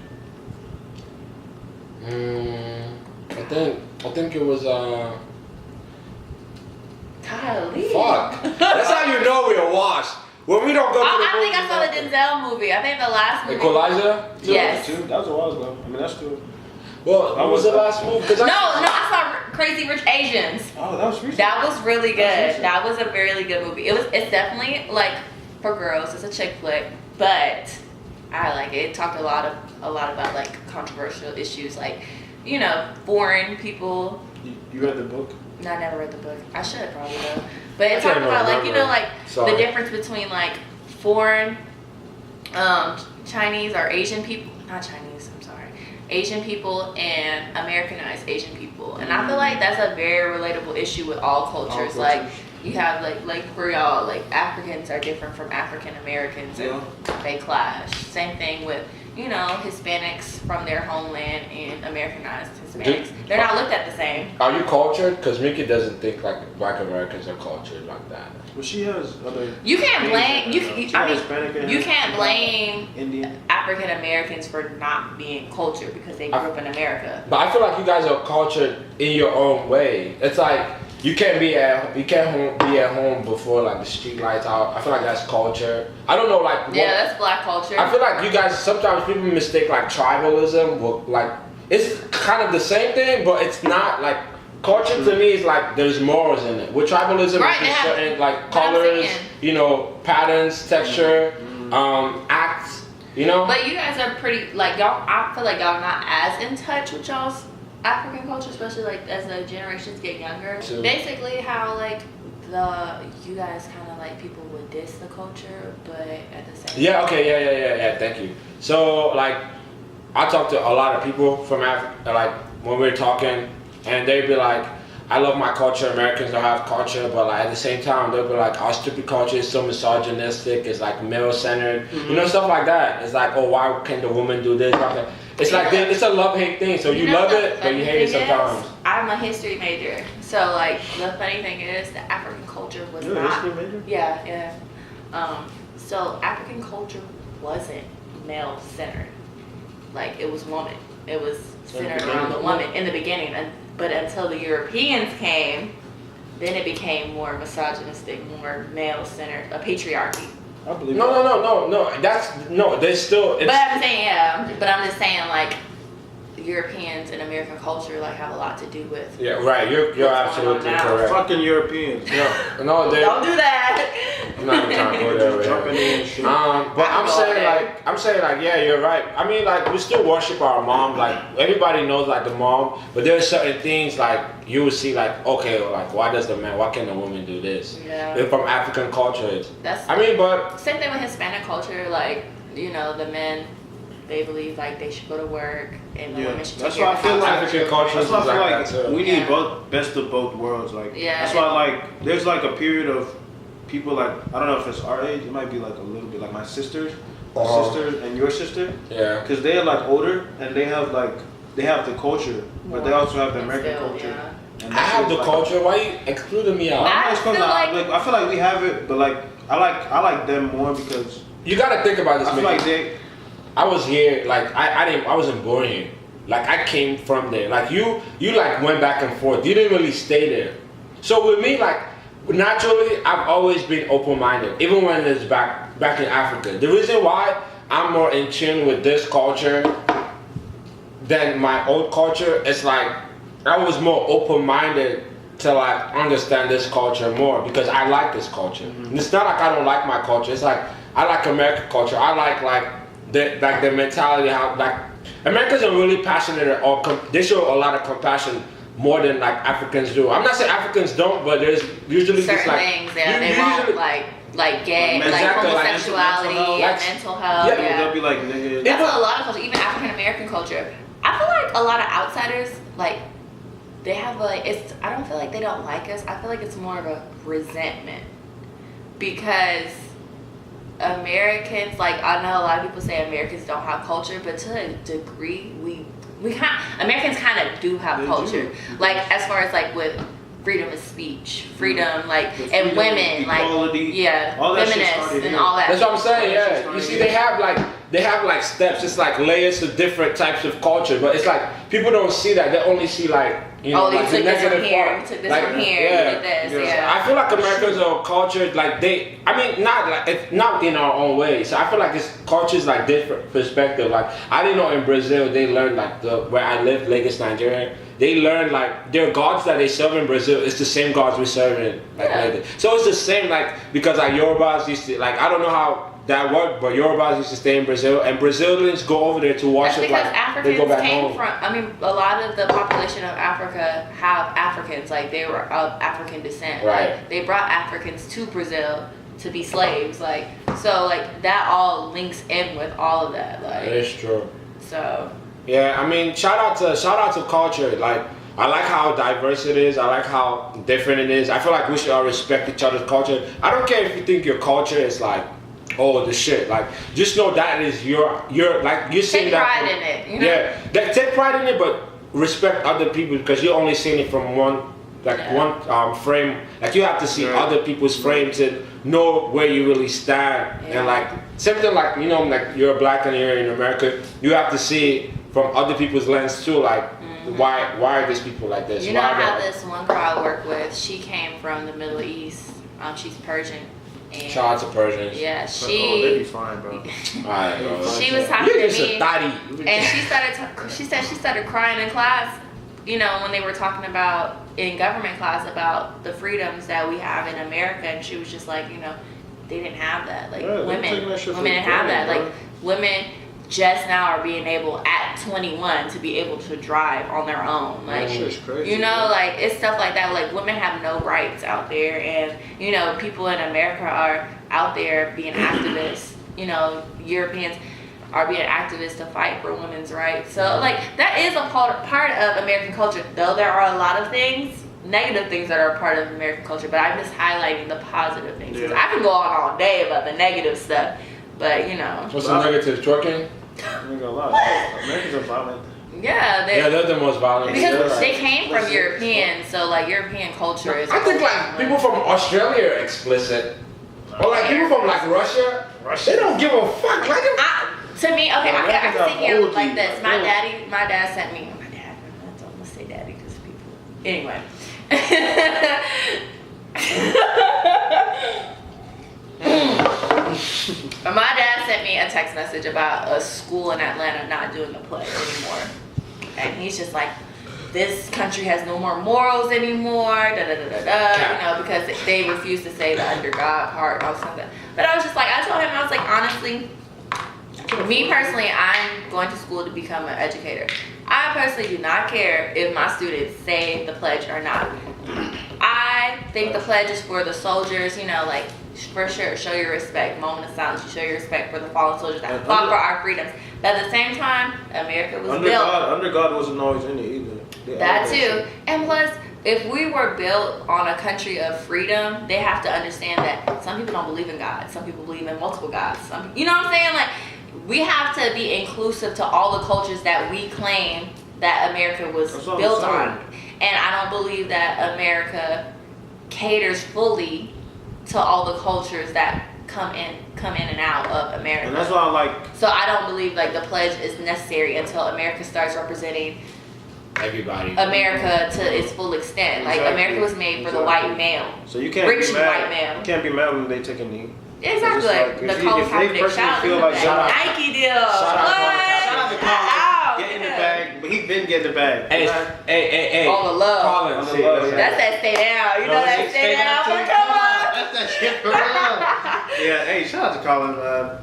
I think it was Golly. fuck. That's how you know we're washed. When we don't go to the I think I movies saw the often. Denzel movie. I think the last movie. Equalizer? Yes. That was a while ago. I mean, that's good. Well, what was the last movie? 'Cause No, I saw Crazy Rich Asians. Oh, that was recent. That was really That's good. recent. That was a really good movie. It's definitely like for girls. It's a chick flick, but I like it. It talked a lot about like controversial issues, like foreign people. You read the book? No, I never read the book. I should probably though. But I it talked can't about like remember. like Sorry. the difference between like foreign Chinese or Asian people, not Chinese. I'm sorry, Asian people and Americanized Asian people, and I feel like that's a very relatable issue with all cultures. Like you have like for y'all, like Africans are different from African Americans, and they clash. Same thing with Hispanics from their homeland and Americanized Hispanics. They're not looked at the same. Are you cultured? Because Mickey doesn't think like Black Americans are cultured like that. Well, she has other. You can't blame She got Hispanic and you can't blame Indian. African Americans for not being cultured because they grew up in America. But I feel like you guys are cultured in your own way. It's like you can't be at home before like the street lights out. I feel like that's culture. I don't know like that's black culture. I feel like you guys sometimes people mistake like tribalism with like it's kind of the same thing, but it's not like culture to me is like there's morals in it. With tribalism, Right, it's just yeah. certain like I'm colors, saying. you know, patterns, texture, acts, you know. But you guys are pretty like y'all. I feel like y'all not as in touch with y'all's African culture, especially like as the generations get younger. True. Basically, how like you guys kind of like people would diss the culture, but at the same. Yeah. Okay. Yeah. Thank you. So like, I talk to a lot of people from Africa. Like when we're talking, and they'd be like, "I love my culture. Americans don't have culture," but like at the same time, they'll be like, "Our stupid culture is so misogynistic. It's like male-centered. You know, stuff like that. It's like, oh, why can the woman do this?" It's like it's a love-hate thing. So you know, love the it, but you funny hate it thing is, sometimes. I'm a history major, so like the funny thing is the African culture was You're a not. history major? Yeah. So African culture wasn't male-centered. Like it was woman. It was centered around the woman in the beginning, but until the Europeans came, then it became more misogynistic, more male-centered, a patriarchy. I believe No. There's still. But I'm saying, but I'm just saying, like, Europeans and American culture like have a lot to do with. Yeah, right. You're What's going on absolutely now? correct. Fucking Europeans. No, they. Don't do that. I'm not even trying to go there. Jumping in and shit. But I'm saying like yeah, you're right. I mean like we still worship our mom. Like everybody knows like the mom, but there's certain things like you will see like okay, like why can the woman do this? Yeah. If from African culture, That's. I mean, but Same thing with Hispanic culture. Like the men, they believe like they should go to work and the women should take That's care why I of feel the like house. African culture That's why I is feel like like that too. we need Yeah. both best of both worlds. Like Yeah. that's why like there's like a period of people like I don't know if it's our age. It might be like a little bit like my sister and your sister. Yeah. Because they are like older and they have the culture, but they also have the American Still, culture. yeah. And I that's have just, the like, culture. Why you excluding me out? I It's 'cause feel I feel like we have it, but like I like them more because You gotta think about this. I feel Mickey. like they. I was here, like I wasn't born here. Like I came from there. Like you like went back and forth. You didn't really stay there. So with me, like naturally, I've always been open-minded, even when it's back in Africa. The reason why I'm more in tune with this culture than my old culture is like I was more open-minded to like understand this culture more because I like this culture. And it's not like I don't like my culture. It's like I like American culture. I like the mentality how like Americans are really passionate or they show a lot of compassion more than like Africans do. I'm not saying Africans don't, but there's usually Certain just like things, yeah, they usually- won't like gay, Like like exactly, like homosexuality, mental health. mental health. Yeah, Yeah, They'll be like nigga. that's a lot of culture, even African American culture. I feel like a lot of outsiders like they have like I don't feel like they don't like us. I feel like it's more of a resentment because Americans, like I know a lot of people say Americans don't have culture, but to a degree Americans kind of do have They culture. do. Like as far as like with freedom of speech, freedom, like The and freedom, women, equality, like yeah, all that shit feminists started and here. all that. That's what I'm saying, Yeah, yeah. You see, they have like steps. It's like layers of different types of culture, but it's like people don't see that. They only see like you know, Oh, you like the took this from negative here, part. you took this Like, from here, yeah. you did this, Yeah. yeah. I feel like Americans are cultured like they. I mean, not like it's not in our own way. So I feel like it's cultures like different perspective. Like I didn't know in Brazil they learned like where I live, Lagos, Nigeria. They learn like their gods that they serve in Brazil is the same gods we serve in like Yeah. Lagos. So it's the same like because like Yorubas used to like I don't know how that worked, but Yorubas used to stay in Brazil and Brazilians go over there to That's worship because like they go Africans back came home. from. I mean, a lot of the population of Africa have Africans. Like they were of African descent. Right. Like they brought Africans to Brazil to be slaves. Like so, like that all links in with all of that. Like It's true. so. Yeah, I mean, shout out to culture. Like, I like how diverse it is. I like how different it is. I feel like we should all respect each other's culture. I don't care if you think your culture is like, oh, the shit. Like, just know that is your like you're seeing Take that. pride in it. You know? Yeah, take pride in it, but respect other people because you're only seeing it from one frame. Like you have to see Yeah. other people's frames and know where you really stand. Yeah. And like something like like you're black and you're in America, you have to see it from other people's lens too. Like why are these people like this? You know Why how they- this one girl I work with, she came from the Middle East. She's Persian. And Shout out to Persians. yeah, Oh, they be she fine, bro. Alright, bro. she was talking You're to just me, a thotty. and she said she started crying in class. You know, when they were talking about in government class about the freedoms that we have in America, and she was just like, you know, they didn't have that. Like Yeah, women taking that shit for didn't have that. granted, Like women just now are being able at 21 to be able to drive on their own. Like, That shit's crazy. you know, like it's stuff like that. Like women have no rights out there, and you know, people in America are out there being activists. You know, Europeans are being activists to fight for women's rights. So like that is a part of American culture. Though there are a lot of things, negative things that are a part of American culture, but I'm just highlighting the positive things. 'Cause Yeah. I can go on all day about the negative stuff, but you know, What's the negative? Twerking? I ain't gonna lie. Americans are violent. yeah, Yeah, they're the most violent. because Yeah. they came from European, so like European culture is. I think like people from Australia are explicit. Or like people from like Russia, they don't give a fuck. Like To me, okay, Yeah, I Americans can are sit here OG, like this. like, My dad sent me. My dad. I'm gonna say daddy because people. Anyway. My dad sent me a text message about a school in Atlanta not doing the play anymore, and he's just like, "This country has no more morals anymore." Da da da da da. You know, because they refuse to say the under God part and all stuff. But I was just like, I told him, I was like, honestly. Me personally, I'm going to school to become an educator. I personally do not care if my students say the pledge or not. I think the pledge is for the soldiers, you know, like for sure, show your respect. Moment of silence, you show your respect for the fallen soldiers that And fought for our freedoms. But at the same time, America was built. Under God wasn't always in it either. They That always too. said- And plus, if we were built on a country of freedom, they have to understand that some people don't believe in God. Some people believe in multiple gods. You know what I'm saying? Like, we have to be inclusive to all the cultures that we claim that America was That's what I'm built saying. on. And I don't believe that America caters fully to all the cultures that come in and out of America. And that's why I like. So I don't believe like the pledge is necessary until America starts representing everybody. America to its full extent. Like Exactly. America was made for the Exactly. white male. So you can't Rich be mad. white man. You can't be mad when they take a knee. Exactly. It's like, The if you- Colin if they Kaepernick personally shout feel out like to shout out- the Nike deal. shout out What? Colin Shout out to Colin. Ow, Get in the yeah. bag, but he been getting the bag. Hey, hey. All the love. Colin, All the see, love, listen. yeah. That's that stay down. You know No, that stay stay down. down But to come on. That's that shit for real. Yeah, hey, shout out to Colin, man.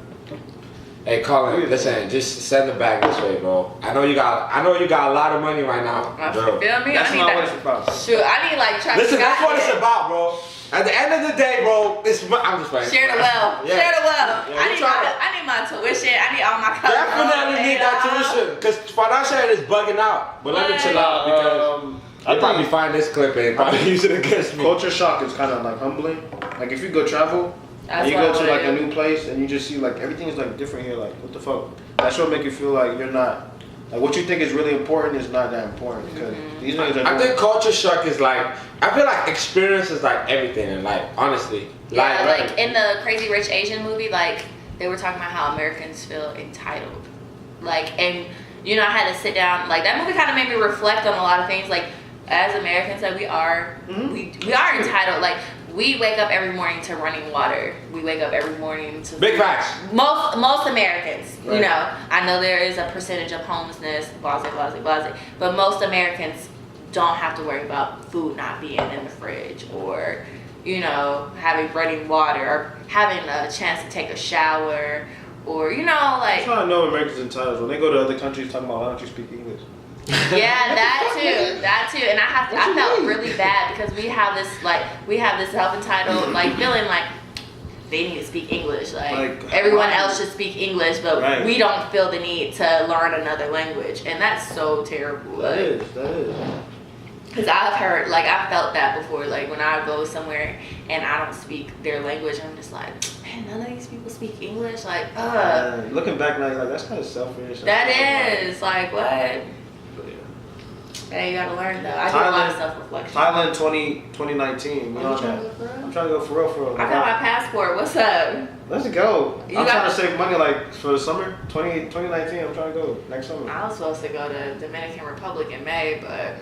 Hey Colin, listen, just send the bag this way, bro. I know you got a lot of money right now, bro. Feel me? That's I need not that. what it's about. Shoot, I need like Travis Listen, that's Scott what it's hit. about, bro. At the end of the day, bro, I'm just playing. Share the wealth. Yeah. Share the wealth. Yeah, I we need tryna- I need my tuition. I need all my college. Definitely need that tuition, cause financial aid is bugging out. But let me chill out because I they probably think find this clip and probably use it against me. culture shock is kind of like humbling. Like if you go travel That's and you what I go to wanna like a do. new place and you just see like everything is like different here. Like what the fuck? That's what make you feel like you're not. Like what you think is really important is not that important because these niggas are. I think culture shock is like, I feel like experience is like everything in life, honestly. Yeah, like in the Crazy Rich Asian movie, like they were talking about how Americans feel entitled. Like, and you know, I had to sit down. Like that movie kind of made me reflect on a lot of things. Like as Americans, like we are entitled. Like we wake up every morning to running water. We wake up every morning to Big facts. Most Americans, you Right. know, I know there is a percentage of homelessness, blase, blase, blase, but most Americans don't have to worry about food not being in the fridge or, you know, having running water or having a chance to take a shower or, you know, like, That's how I know Americans entitled. When they go to other countries talking about why don't you speak English? yeah, that too. And I felt really bad because we have this self-entitled, like, feeling like they need to speak English. Like everyone else should speak English, but Right. we don't feel the need to learn another language. And that's so terrible. That is. Because I've heard, like, I felt that before. Like, when I go somewhere and I don't speak their language, I'm just like, man, none of these people speak English. Like, Looking back now, you're like, that's kind of selfish. that is, like, what? But yeah. Hey, you gotta learn, though. I do a lot of self-reflection. Thailand 2019. Are you trying to go for real? I'm trying to go for real. I got my passport. What's up? Let's go. You I'm got- trying to save money like for the summer 2019. I'm trying to go next summer. I was supposed to go to Dominican Republic in May, but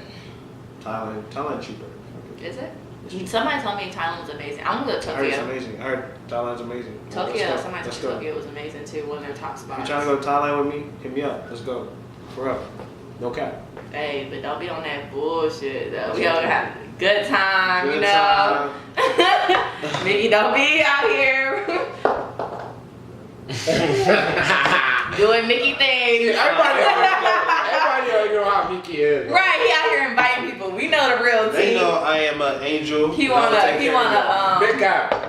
Thailand cheaper. is it? Somebody told me Thailand's amazing. I'm gonna go to I heard it's Tokyo. amazing. I heard Thailand's amazing. Tokyo, Let's go. somebody Let's told me go. Tokyo was amazing too. One of their top If spots. you trying to go to Thailand with me, hit me up. Let's go. For real. No cap. Hey, but don't be on that bullshit though. We gonna have a good time, you Good know. time. Maybe don't be out here doing Mickey things. Everybody already know how Nicki is. Bro. Right, he out here inviting people. We know the real They tea. know I am an angel. He and I'll take care of wanna Big guy.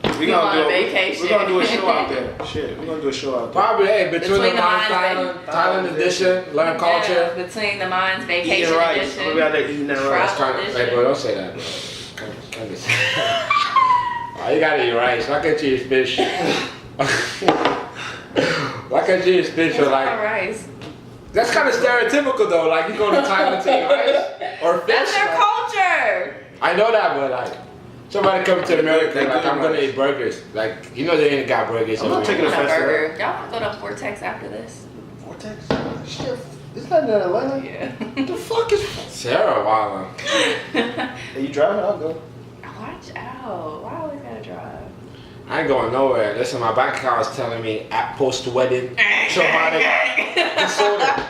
you. We he gonna on do a a vacation. We're gonna do a show out there. Shit, we're gonna do a show out there. Probably, hey, between Between the the Minds Minds, Thailand edition, learn culture. Yeah, between the Minds Vacation Eating rice. Edition. We'll be out there eating that Travel. rice. Hey, bro, don't say that, bro. Can't be saying that. Oh, you gotta eat rice. Why can't you eat fish? Why can't you eat fish It's or not like? rice. That's kind of stereotypical though. Like you go to Thailand to eat rice or fish. That's their like- culture. I know that, but like somebody come to America, They like good I'm gonna rice. eat burgers. Like you know they ain't got burgers. I'm not over taking here. a Want a offense to burger. Y'all want to go to Vortex after this? Vortex? Shit. Is that in Atlanta? Yeah. The fuck is? Sarah Wildin. Are you driving? I'll go. Watch out. Why always gotta drive? I ain't going nowhere. Listen, my bank account is telling me at post-wedding traumatic disorder.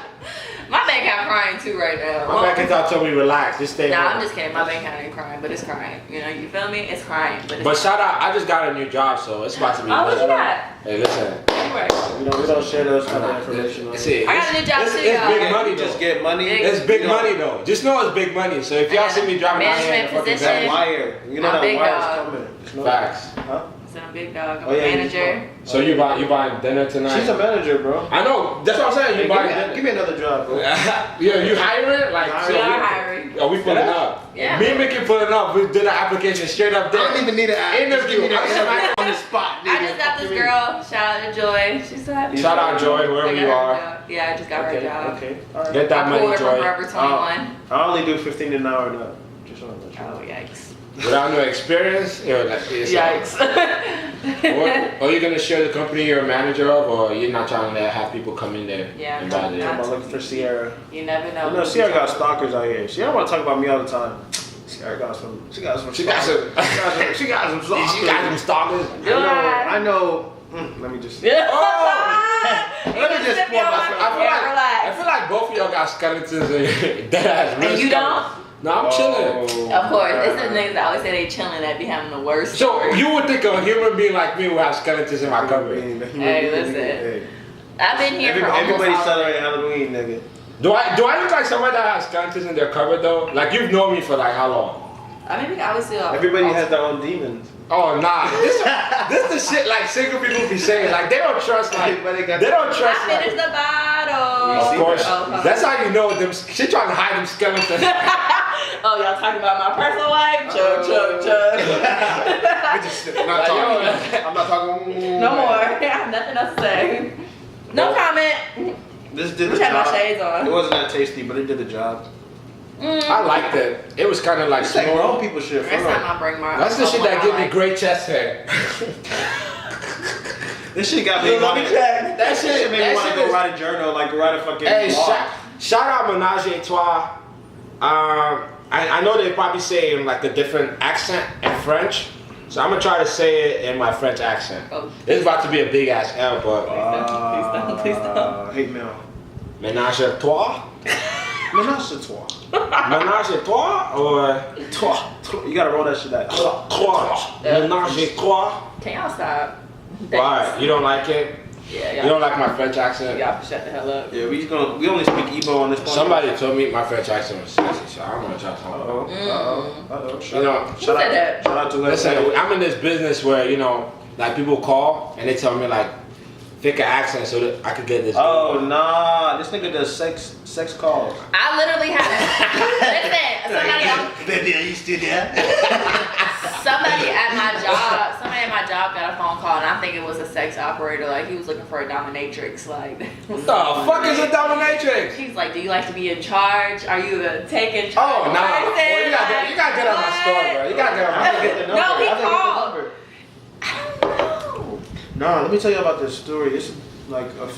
My bank account crying too right now. My bank account told me relax, just stay Nah, home. I'm just kidding. My bank account ain't crying, but it's crying. You know, you feel me? It's crying, but it's But shout out, I just got a new job, so it's about to be. Oh, what lit. you got? Hey, listen. Anyway. We don't share those kind of information. on See, I got a new job too, It's y'all. big here. money You though. just get money. It's big money though. Just know it's big money. So if y'all see me driving out here in the fucking Management That van, wire. You know I'm that big wire's dog. coming. Just know facts. that. Huh? So I'm a big dog. I'm Oh, a yeah, you manager. So you buying dinner tonight? She's a manager, bro. I know. That's what I'm saying. You Hey, buying give dinner. me another job, bro. Yeah, you hiring? Like, We so We are we- hiring. Are we pulling up? Yeah. Me and Mickey pulling up. We did an application straight up there. need an Interview. on the spot, I just got this girl. Shout out to Joy. She's so happy. Shout out Joy, wherever I got you her are. job. Yeah, I just got her Okay, job. okay. All right. Get that I money, pulled her from Joy. Forever 21. I only do 15 an hour now. Just want to let you know. Oh, yikes. Without no experience, you're like, Yikes. Or are you gonna share the company you're a manager of, or you're not trying to have people come in there? Yeah, and no, buy it? no. I'm looking for Sierra. You never know. You know, Sierra got stalkers out here. Sierra want to talk about me all the time. Sierra got some. She got some. She got stalkers. some. She got some stalkers. She got some stalkers. I know. Let me just. Yeah. Oh! Let me just pour myself. I feel like both of y'all got skeletons in dead ass. And you don't? No, I'm chilling. Of course. It's the niggas that always say they chilling that be having the worst. So stories. you would think a human being like me would have skeletons in my cupboard? Hey, listen. I've been here for almost Everybody's all of celebrating it. Halloween, nigga. Do I look like somebody that has skeletons in their cupboard though? Like you've known me for like how long? I mean, we can always do it. Everybody has their own demons. Oh nah, this the shit like single people be saying. Like they don't trust like Everybody got they don't trust I like. finished the bottle. You Of see course, that? that's how you know them. She trying to hide them skeletons. Oh, y'all talking about my personal life? Chug, chug, chug. I'm not talking. I'm not talking. No more. I have nothing else to say. No comment. This did Wish the I had job. my shades on. It wasn't that tasty, but it did the job. I liked it. It was kind of like It's like grown small. people shit. For Next real. time I bring my. That's the shit that give me like. great chest hair. This shit got me wanting. That Shit made me that want shit to go is- write a journal, like write a fucking Hey, blog. shout out Menage a Trois. I know they probably say in like a different accent in French, so I'm gonna try to say it in my French accent. Oh. It's about to be a big ass L, but Please don't. Hate mail. Menage a Trois, Menage a trois. Menage a Trois, or Trois. You gotta roll that shit out. Trois, Menage a Trois. Can y'all stop? Why? You don't like it? Yeah, You don't like my French accent? Y'all shut the hell up. Yeah, we only speak Igbo on this podcast. Somebody told me my French accent was sexy, so I'm gonna try to talk about it. Uh-oh. You know, Who said that? Shout out to listen, I'm in this business where, you know, like people call and they tell me like, pick an accent so that I could get this. Oh nah, this nigga does sex calls. I literally had listen. Baby, are you still there? Somebody at my job got a phone call, and I think it was a sex operator. Like he was looking for a dominatrix. Like What the fuck is a dominatrix? He's like, do you like to be in charge? Are you the take in charge? Oh, nah. person? Well, you gotta get on my What? story, bro. You gotta get on I my have to get the number. No, he I have to get the called. number. I don't know. No, let me tell you about this story. It's like a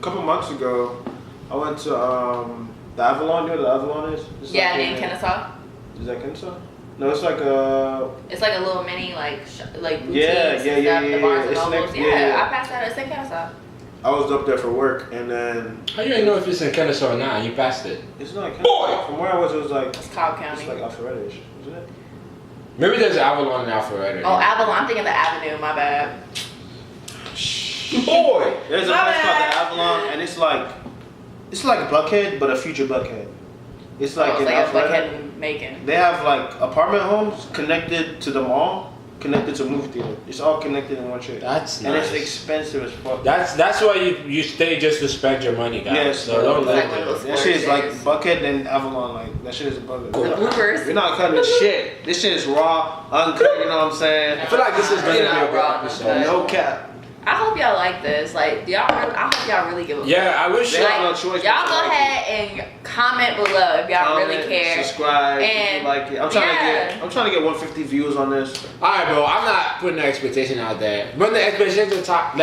couple months ago. I went to the Avalon. You know what the Avalon is? It's Yeah, like in Kennesaw. Is that Kennesaw? No, it's like It's like a little mini like boutiques Yeah, and yeah, stuff. yeah, The Barnes and it's Nobles. next- Yeah, yeah. I passed that at Kennesaw. I was up there for work, and then How you ain't know if it's in Kennesaw or not? You passed it. it's not Kennesaw. Boy! From where I was, it was like It's Cobb it's County. like Alpharetta-ish, isn't it? Maybe there's an Avalon in Alpharetta. Oh, Avalon. I'm thinking the Avenue. My bad. Boy! There's a My place called the bad. Avalon, and it's like Buckhead, but a future Buckhead. It's like Oh, in it's like a Alpharetta. Buckhead in Macon. They have like apartment homes connected to the mall, connected to movie theater. It's all connected in one trip. That's And nice. it's expensive as fuck. That's why you stay just to spend your money, guys. Yes, so don't like, live there. that shit is like Buckhead and Avalon. Like that shit is above it. The bloopers. We're not cutting shit. This shit is raw, uncut. You know what I'm saying? I feel like this is gonna be a Yeah, good bro. episode. No cap. I hope y'all like this. Like, I hope y'all really give a fuck. Yeah, I wish. They Like, have no choice y'all but to go like ahead and comment below if y'all really Comment, care. Subscribe if And- you like it. I'm trying to get 150 views on this. Alright, bro. I'm not putting the expectation out there. When the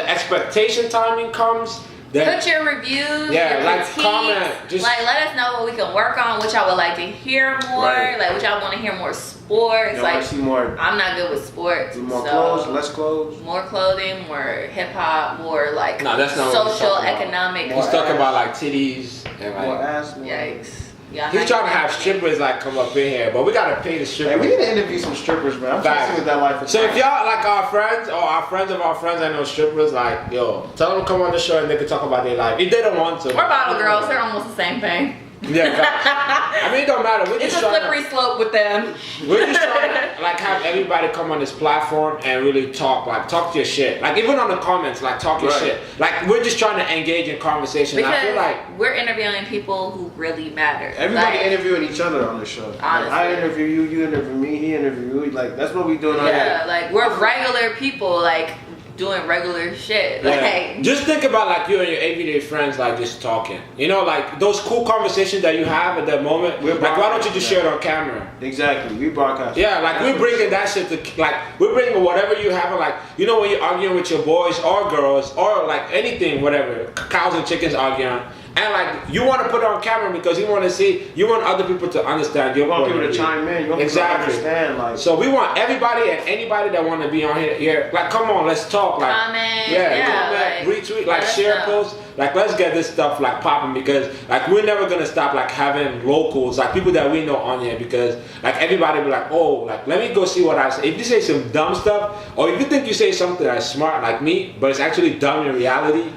expectation timing comes, then Put your reviews, Yeah, your like, critiques. comment, just- like let us know what we can work on, what y'all would like to hear more, Right. like what y'all want to hear more sports. You want Like to see more, I'm not good with sports. more so clothes, less clothes. more clothing, more hip hop, more like No, that's not what he's social, talking about. economic. he's talking about like titties and More like. ass. More. Yikes. Y'all He's trying to have strippers. strippers like come up in here, but we gotta pay the Hey, strippers. we need to interview some strippers, man. I'm trying to see what that life is. So if y'all like our friends or our friends of our friends that know strippers, like yo, tell them to come on the show and they can talk about their life. If they don't want to. We're bottle girls. They're almost the same thing. Yeah, facts. I mean, it don't matter. We're It's just a trying slippery to, slope with them. we're just trying to like have everybody come on this platform and really talk your shit. Like even on the comments, like talk your Right. shit. Like we're just trying to engage in conversation. I feel Because like we're interviewing people who really matter. Everybody Like, interviewing each other on the show. Like, Honestly. I interview you, you interview me, he interview you. Like that's what we doing on yeah, here. like we're regular people, like doing regular shit. yeah. Like Just think about like you and your everyday friends like just talking. You know, like those cool conversations that you have at that moment. We're Like why don't you just broadcasting share it on camera? Exactly. We broadcast. Yeah, like we're bringing that shit to like we're bringing whatever you have. Like you know when you're arguing with your boys or girls or like anything, whatever, cows and chickens arguing, and like you want to put it on camera because you want to see, you want other people to understand your You want point people of to view. chime in. You want Exactly. people to understand. Like So we want everybody and anybody that want to be on here. Like, come on, let's talk. Like, comment, comment, like, retweet, let like, us share know. posts. Like, let's get this stuff like popping because like we're never gonna stop like having locals, like people that we know on here because like everybody be like, oh, like let me go see what I say. If you say some dumb stuff, or if you think you say something that's smart like me, but it's actually dumb in reality, you know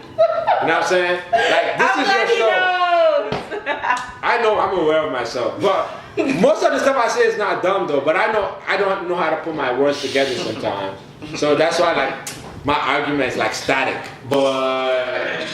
what I'm saying? Like this I'm is glad your he show. knows. I know I'm aware of myself, but most of the stuff I say is not dumb though. But I know I don't know how to put my words together sometimes, so that's why like my argument is like static. But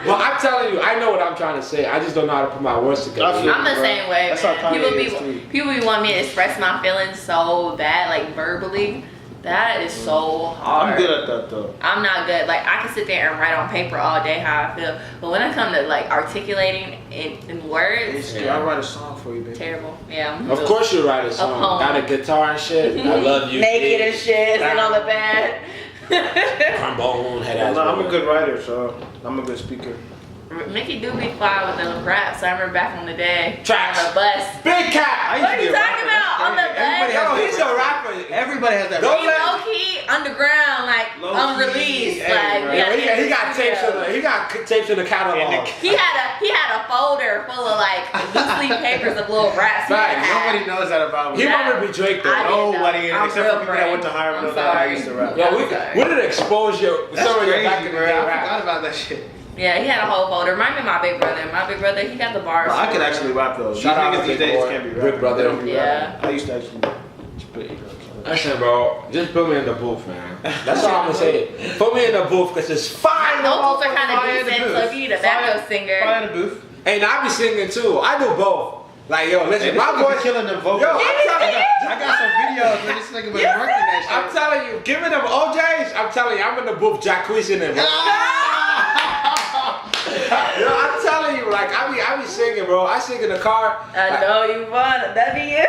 well, I'm telling you, I know what I'm trying to say. I just don't know how to put my words together. I'm the same way. That's how Man. Kanye is, too. People be want me to express my feelings so bad, like verbally. That is so hard. I'm good at that though. I'm not good. Like I can sit there and write on paper all day how I feel, but when it comes to like articulating in words, Yeah. I'll write a song for you, baby. terrible. Yeah. I'm Of just course you write a song. poem. Got a guitar and shit. I love you. naked and shit, and on the bed. Trombone, head ass. No, I'm a boy. good writer, so I'm a good speaker. Nicki do be fly with the raps. I remember back on the day Tracks. on the bus. Big cat. What are you talking about? On the Everybody bus? has Yo, he's a rapper. Everybody has that. Don't He let- low key underground, like Low-key, unreleased. hey, Like bro. we Yeah, gotta he got tapes in the In the catalog. He had a folder full of like loose leaf papers of little raps. he Right, had. Nobody knows that about He me. That- wanted to be Drake though. I didn't know. Nobody, I'm except real for people that brave. went to Hiram, I'm know that I sorry. used to rap. Yo, I'm sorry. we didn't expose your That's some of your crazy, back in the bro. day I rap. forgot about that shit. Yeah, he had a whole folder. Remind me of my big brother. My big brother, he got the bars. Bro, I for could it. actually rap though. Shout out These niggas to these Big days Boy, can't be Big rapping. Brother. They don't be Yeah. rapping. I used to actually spit, you know. So. Listen, bro, just put me in the booth, man. That's all I'm gonna say. Put me in the booth because it's fine. Those boots are kind of Fire in the decent, booth. so if you need a backup singer. Fire in the booth. And I be singing too. I do both. Like, yo, listen, Hey, my voice. killing them vocals. Yo, I'm telling you. I got some videos where this nigga was working that shit. I'm telling you, give me them OJs. I'm telling you, I'm in the booth, jacuzzi in them. Bro. Yo, I'm telling you, like I be singing, bro. I sing in the car. I Like, know you want it. That be you.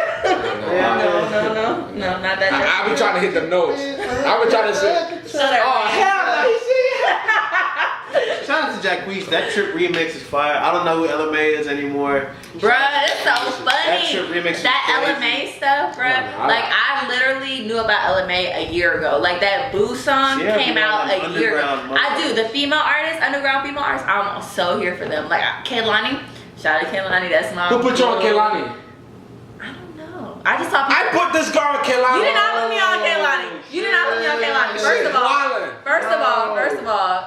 No, not that. I be trying to hit the notes. I be trying to say. Shut up. Oh hell no! You see? Shout out to Jacquees. That Trip remix is fire. I don't know who LMA is anymore. Bruh, it's so funny. That Trip remix is that crazy. LMA stuff, bruh. Like I literally knew about LMA a year ago. Like that Boo song came out a year ago. I do. The female artists, underground female artists, I'm so here for them. Like Kaylani, shout out to Kaylani. That's my. Who put you on Kaylani? I don't know. I just saw people. I put this girl on Kaylani. You did not put me on Kaylani. You did not put me on Kaylani. First of all,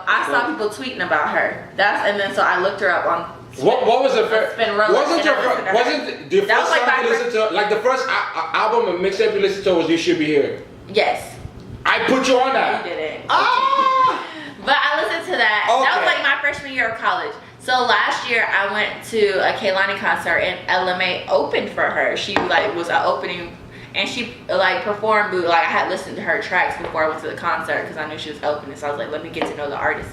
I saw people tweeting about her. And then so I looked her up on. What was the first? Wasn't your first? Wasn't the first like song you listened to? Like the first album and mixtape you listened to was "You Should Be Here." Yes. I put you on that. You didn't. Ah! But I listened to that. Okay. That was like my freshman year of college. So last year I went to a Kaylani concert and LMA opened for her. She like was an opening. And she like performed, like I had listened to her tracks before I went to the concert because I knew she was opening. So I was like, let me get to know the artist.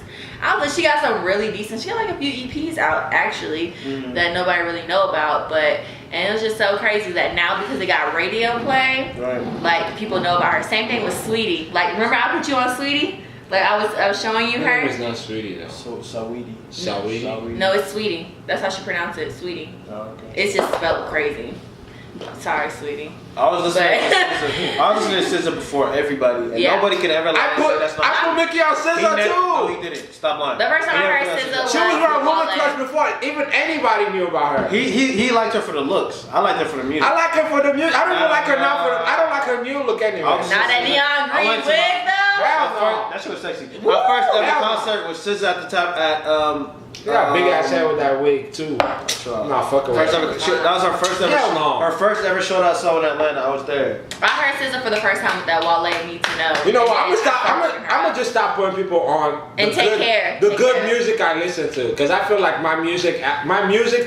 She got some really decent. She got like a few EPs out actually that nobody really know about. And it was just so crazy that now because they got radio play, like people know about her. Same thing with Sweetie. Like remember I put you on Sweetie? Like I was showing you her. It's not Sweetie though. Saweetie. Saweetie. No, it's Sweetie. That's how she pronounced it, Sweetie. Oh, okay. It's just spelled crazy. Sorry, Sweetie. I was listening to SZA before everybody, and nobody could ever lie and say that's not. I put Mickey on SZA too. No, he didn't. Stop lying. The first time I heard SZA, she was around Woman Crush before even anybody knew about her. He liked her for the looks. I liked her for the music. I like her for the music. I don't even like her now for. I don't like her new look anyway. Not that neon green wig though. That shit was sexy. My first ever concert was SZA at the top at Yeah, big ass head with that wig too. Nah, fuck her. That was her first ever. Hell no. Her first ever show that I saw in Atlanta. I was there. I heard SZA for the first time with that Wale Need to Know. You know what? I'm gonna just stop putting people on. And take care. The good music I listen to, because I feel like my music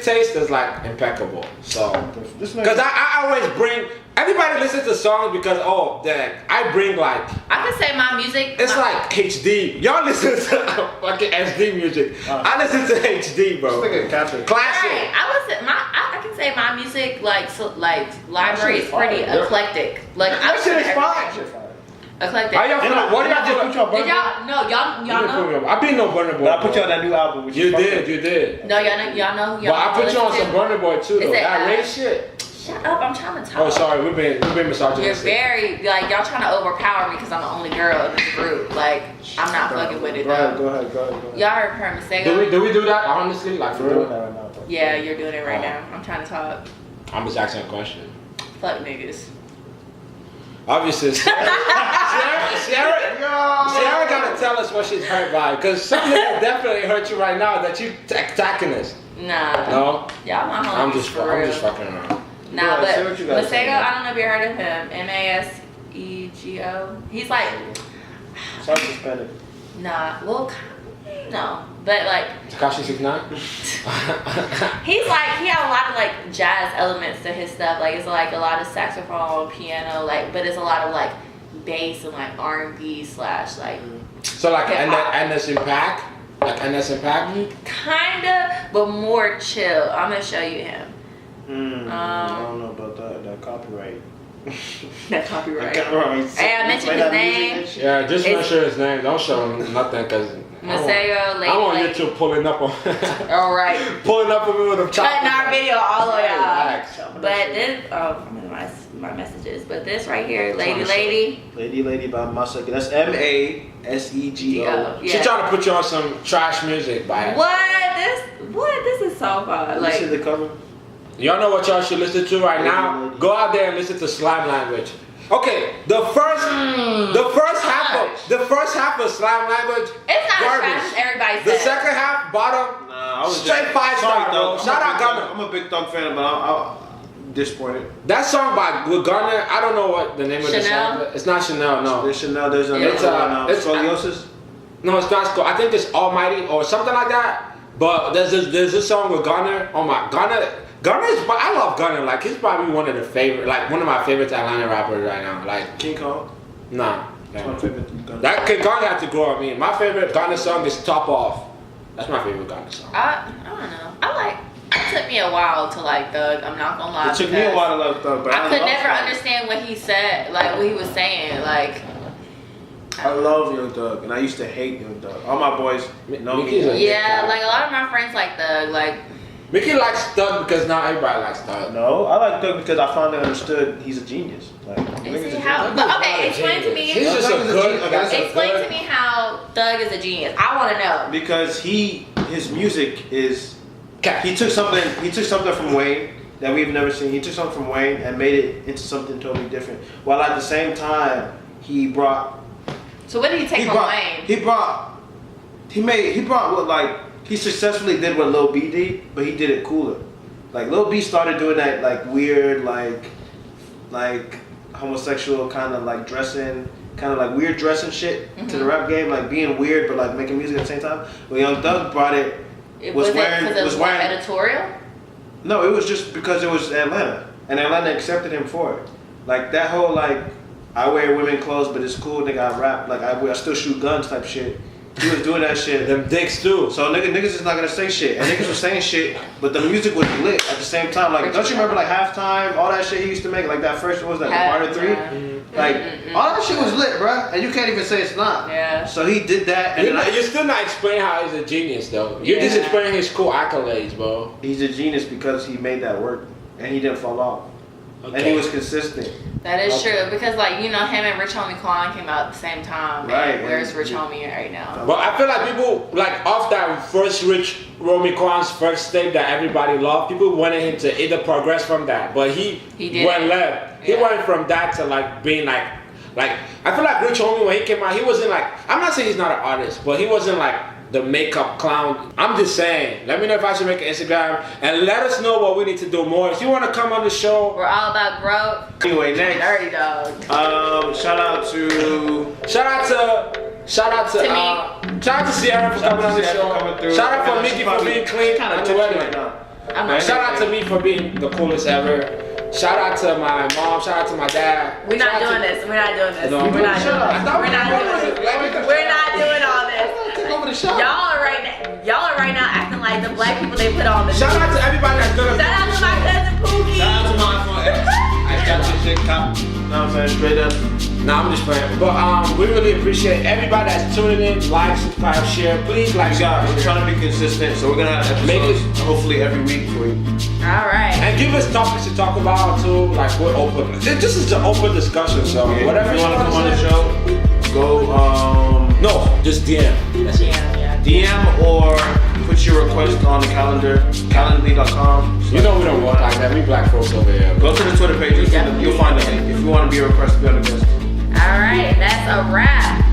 taste is like impeccable. So, because I always bring. Everybody listens to songs because I bring like I could say my music. It's like HD. Y'all listen to fucking SD music. I listen to HD, bro. Classic. Right. I can say my music like library is pretty eclectic. Like that shit is fine. Eclectic. What did I just put you on Did y'all know? I been no Burna Boy. I put you on that new album. You did. No, y'all know. But I put you on some Burna Boy too though. That race shit. Shut up, I'm trying to talk. Oh, sorry, we've been misogynistic. You're very, y'all trying to overpower me because I'm the only girl in this group. Like, I'm not fucking with it though. Go ahead. Y'all heard her Masego? Do we do that honestly? Like for real? Yeah, you're doing it right now. I'm trying to talk. I'm just asking a question. Fuck niggas. Obviously, Sierra gotta tell us what she's hurt by, because something that definitely hurt you right now that you attacking us. Nah. No? Y'all my homies I'm just fucking around. Nah, but Masego, I don't know if you heard of him. Masego. He's like. Sounds Hispanic. Nah, well, no, but like. Tekashi 6ix9ine. He had a lot of like jazz elements to his stuff. Like it's like a lot of saxophone, piano, like, but it's a lot of like bass and like R&B / like. So like NS Impact, Kinda, but more chill. I'm gonna show you him. I don't know about that copyright. That copyright. Right. Hey, I mentioned his name. Yeah, just make sure his name. Don't show him nothing, because Masego, I'm on YouTube pulling up on. All right. Pulling up on me with a chopper. Cutting our video all the way Relax. off. But this, my messages. But this right here, Lady by Masego. That's Masego. Yeah. She trying to put you on some trash music by it. What? This is so fun. Like, see the cover. Y'all know what y'all should listen to right now? Go out there and listen to Slime Language. Okay, the first half of Slime Language, it's not garbage. as trash as everybody says. The second half, bottom, straight 5-star, bro. Shout out Gunna. I'm a big Thumb fan, but I'm disappointed. That song with Gunna, I don't know what the name of the song is. It's not Chanel, no. There's Chanel, there's another one. Scoliosis? No, it's not Scoliosis. I think it's Almighty or something like that. But there's this song with Gunna. Oh my, I love Gunna. Like, he's probably one of my favorite Atlanta rappers right now. Like King Kong? Nah. That's my favorite Gunna. That King Kong had to grow on me. My favorite Gunna song is Top Off. That's my favorite Gunna song. I don't know. I like took me a while to like Thug. I'm not gonna lie. It took me a while to love Thug, but I could love never Thug. understand what he said, like what he was saying. Like, I love Young Thug, and I used to hate Young Thug. All my boys know me. Nicki's a- yeah, like a lot of my friends like Thug. Like, Mickey likes Thug because not everybody likes Thug. No, I like Thug because I finally understood he's a genius. Like, is he how? But okay, explain to me. He's just a good. Explain to me how Thug is a genius. I want to know. Because his music is, he took something from Wayne that we've never seen. He took something from Wayne and made it into something totally different. While at the same time, he brought. So what did he take from Wayne? He brought what like he successfully did what Lil B did, but he did it cooler. Like Lil B started doing that like weird like homosexual kind of like dressing, kind of like weird dressing shit to the rap game, like being weird but like making music at the same time. But Young Thug brought it. Was it editorial? No, it was just because it was Atlanta, and Atlanta accepted him for it. Like that whole like I wear women clothes, but it's cool, nigga. I rap like I still shoot guns type shit. He was doing that shit. Them dicks too. So niggas is not gonna say shit, and niggas was saying shit, but the music was lit at the same time. Like, don't you remember like Halftime, all that shit he used to make, like that first what was that Part 3? Like all that shit was lit, bruh, and you can't even say it's not. Yeah. So he did that, and You're still not explaining how he's a genius though. You're just explaining his cool accolades, bro. he's a genius because he made that work, and he didn't fall off, and he was consistent. That is true because like you know him and Rich Homie Quan came out at the same time. Right. And where's Rich Homie right now? But I feel like people like off that first Rich Homie Quan's first tape that everybody loved, people wanted him to either progress from that, but he went left. He went from that to like being like I feel like Rich Homie when he came out, he wasn't like, I'm not saying he's not an artist, but he wasn't like the makeup clown. I'm just saying, let me know if I should make an Instagram and let us know what we need to do more. If you want to come on the show, We're all about growth. Anyway, next. Dirty dog. Shout out to Sierra for coming on the show. Shout out for Nicki for being clean Kind on of the tipsy wedding. right now. Shout out to me for being the coolest ever. Shout out to my mom. Shout out to my dad. We're not doing this. We're not doing this. No, We're not doing I this. thought We're not doing this. We're not doing all this. Take over the show. Y'all are right now acting like the black people they put on the Shout out to everybody that's gonna. Shout out to my cousin Pookie. Shout out to my iPhone X. I got your shit cop. Know what I'm saying? Straight up. Nah, I'm just playing. But we really appreciate everybody that's tuning in, like, subscribe, share. Please like. We're trying to be consistent, so we're gonna have episodes hopefully every week for you. All right. And give us topics to talk about too. Like we're open. This is an open discussion, so whatever If you you want to come on the say. show, go No, just DM. Yeah. DM or put your request on the calendar, calendly.com. You know we don't work like that. We black folks over here. Go to the Twitter page. You'll find the link if you want to be a request to be on the list. All right. That's a wrap.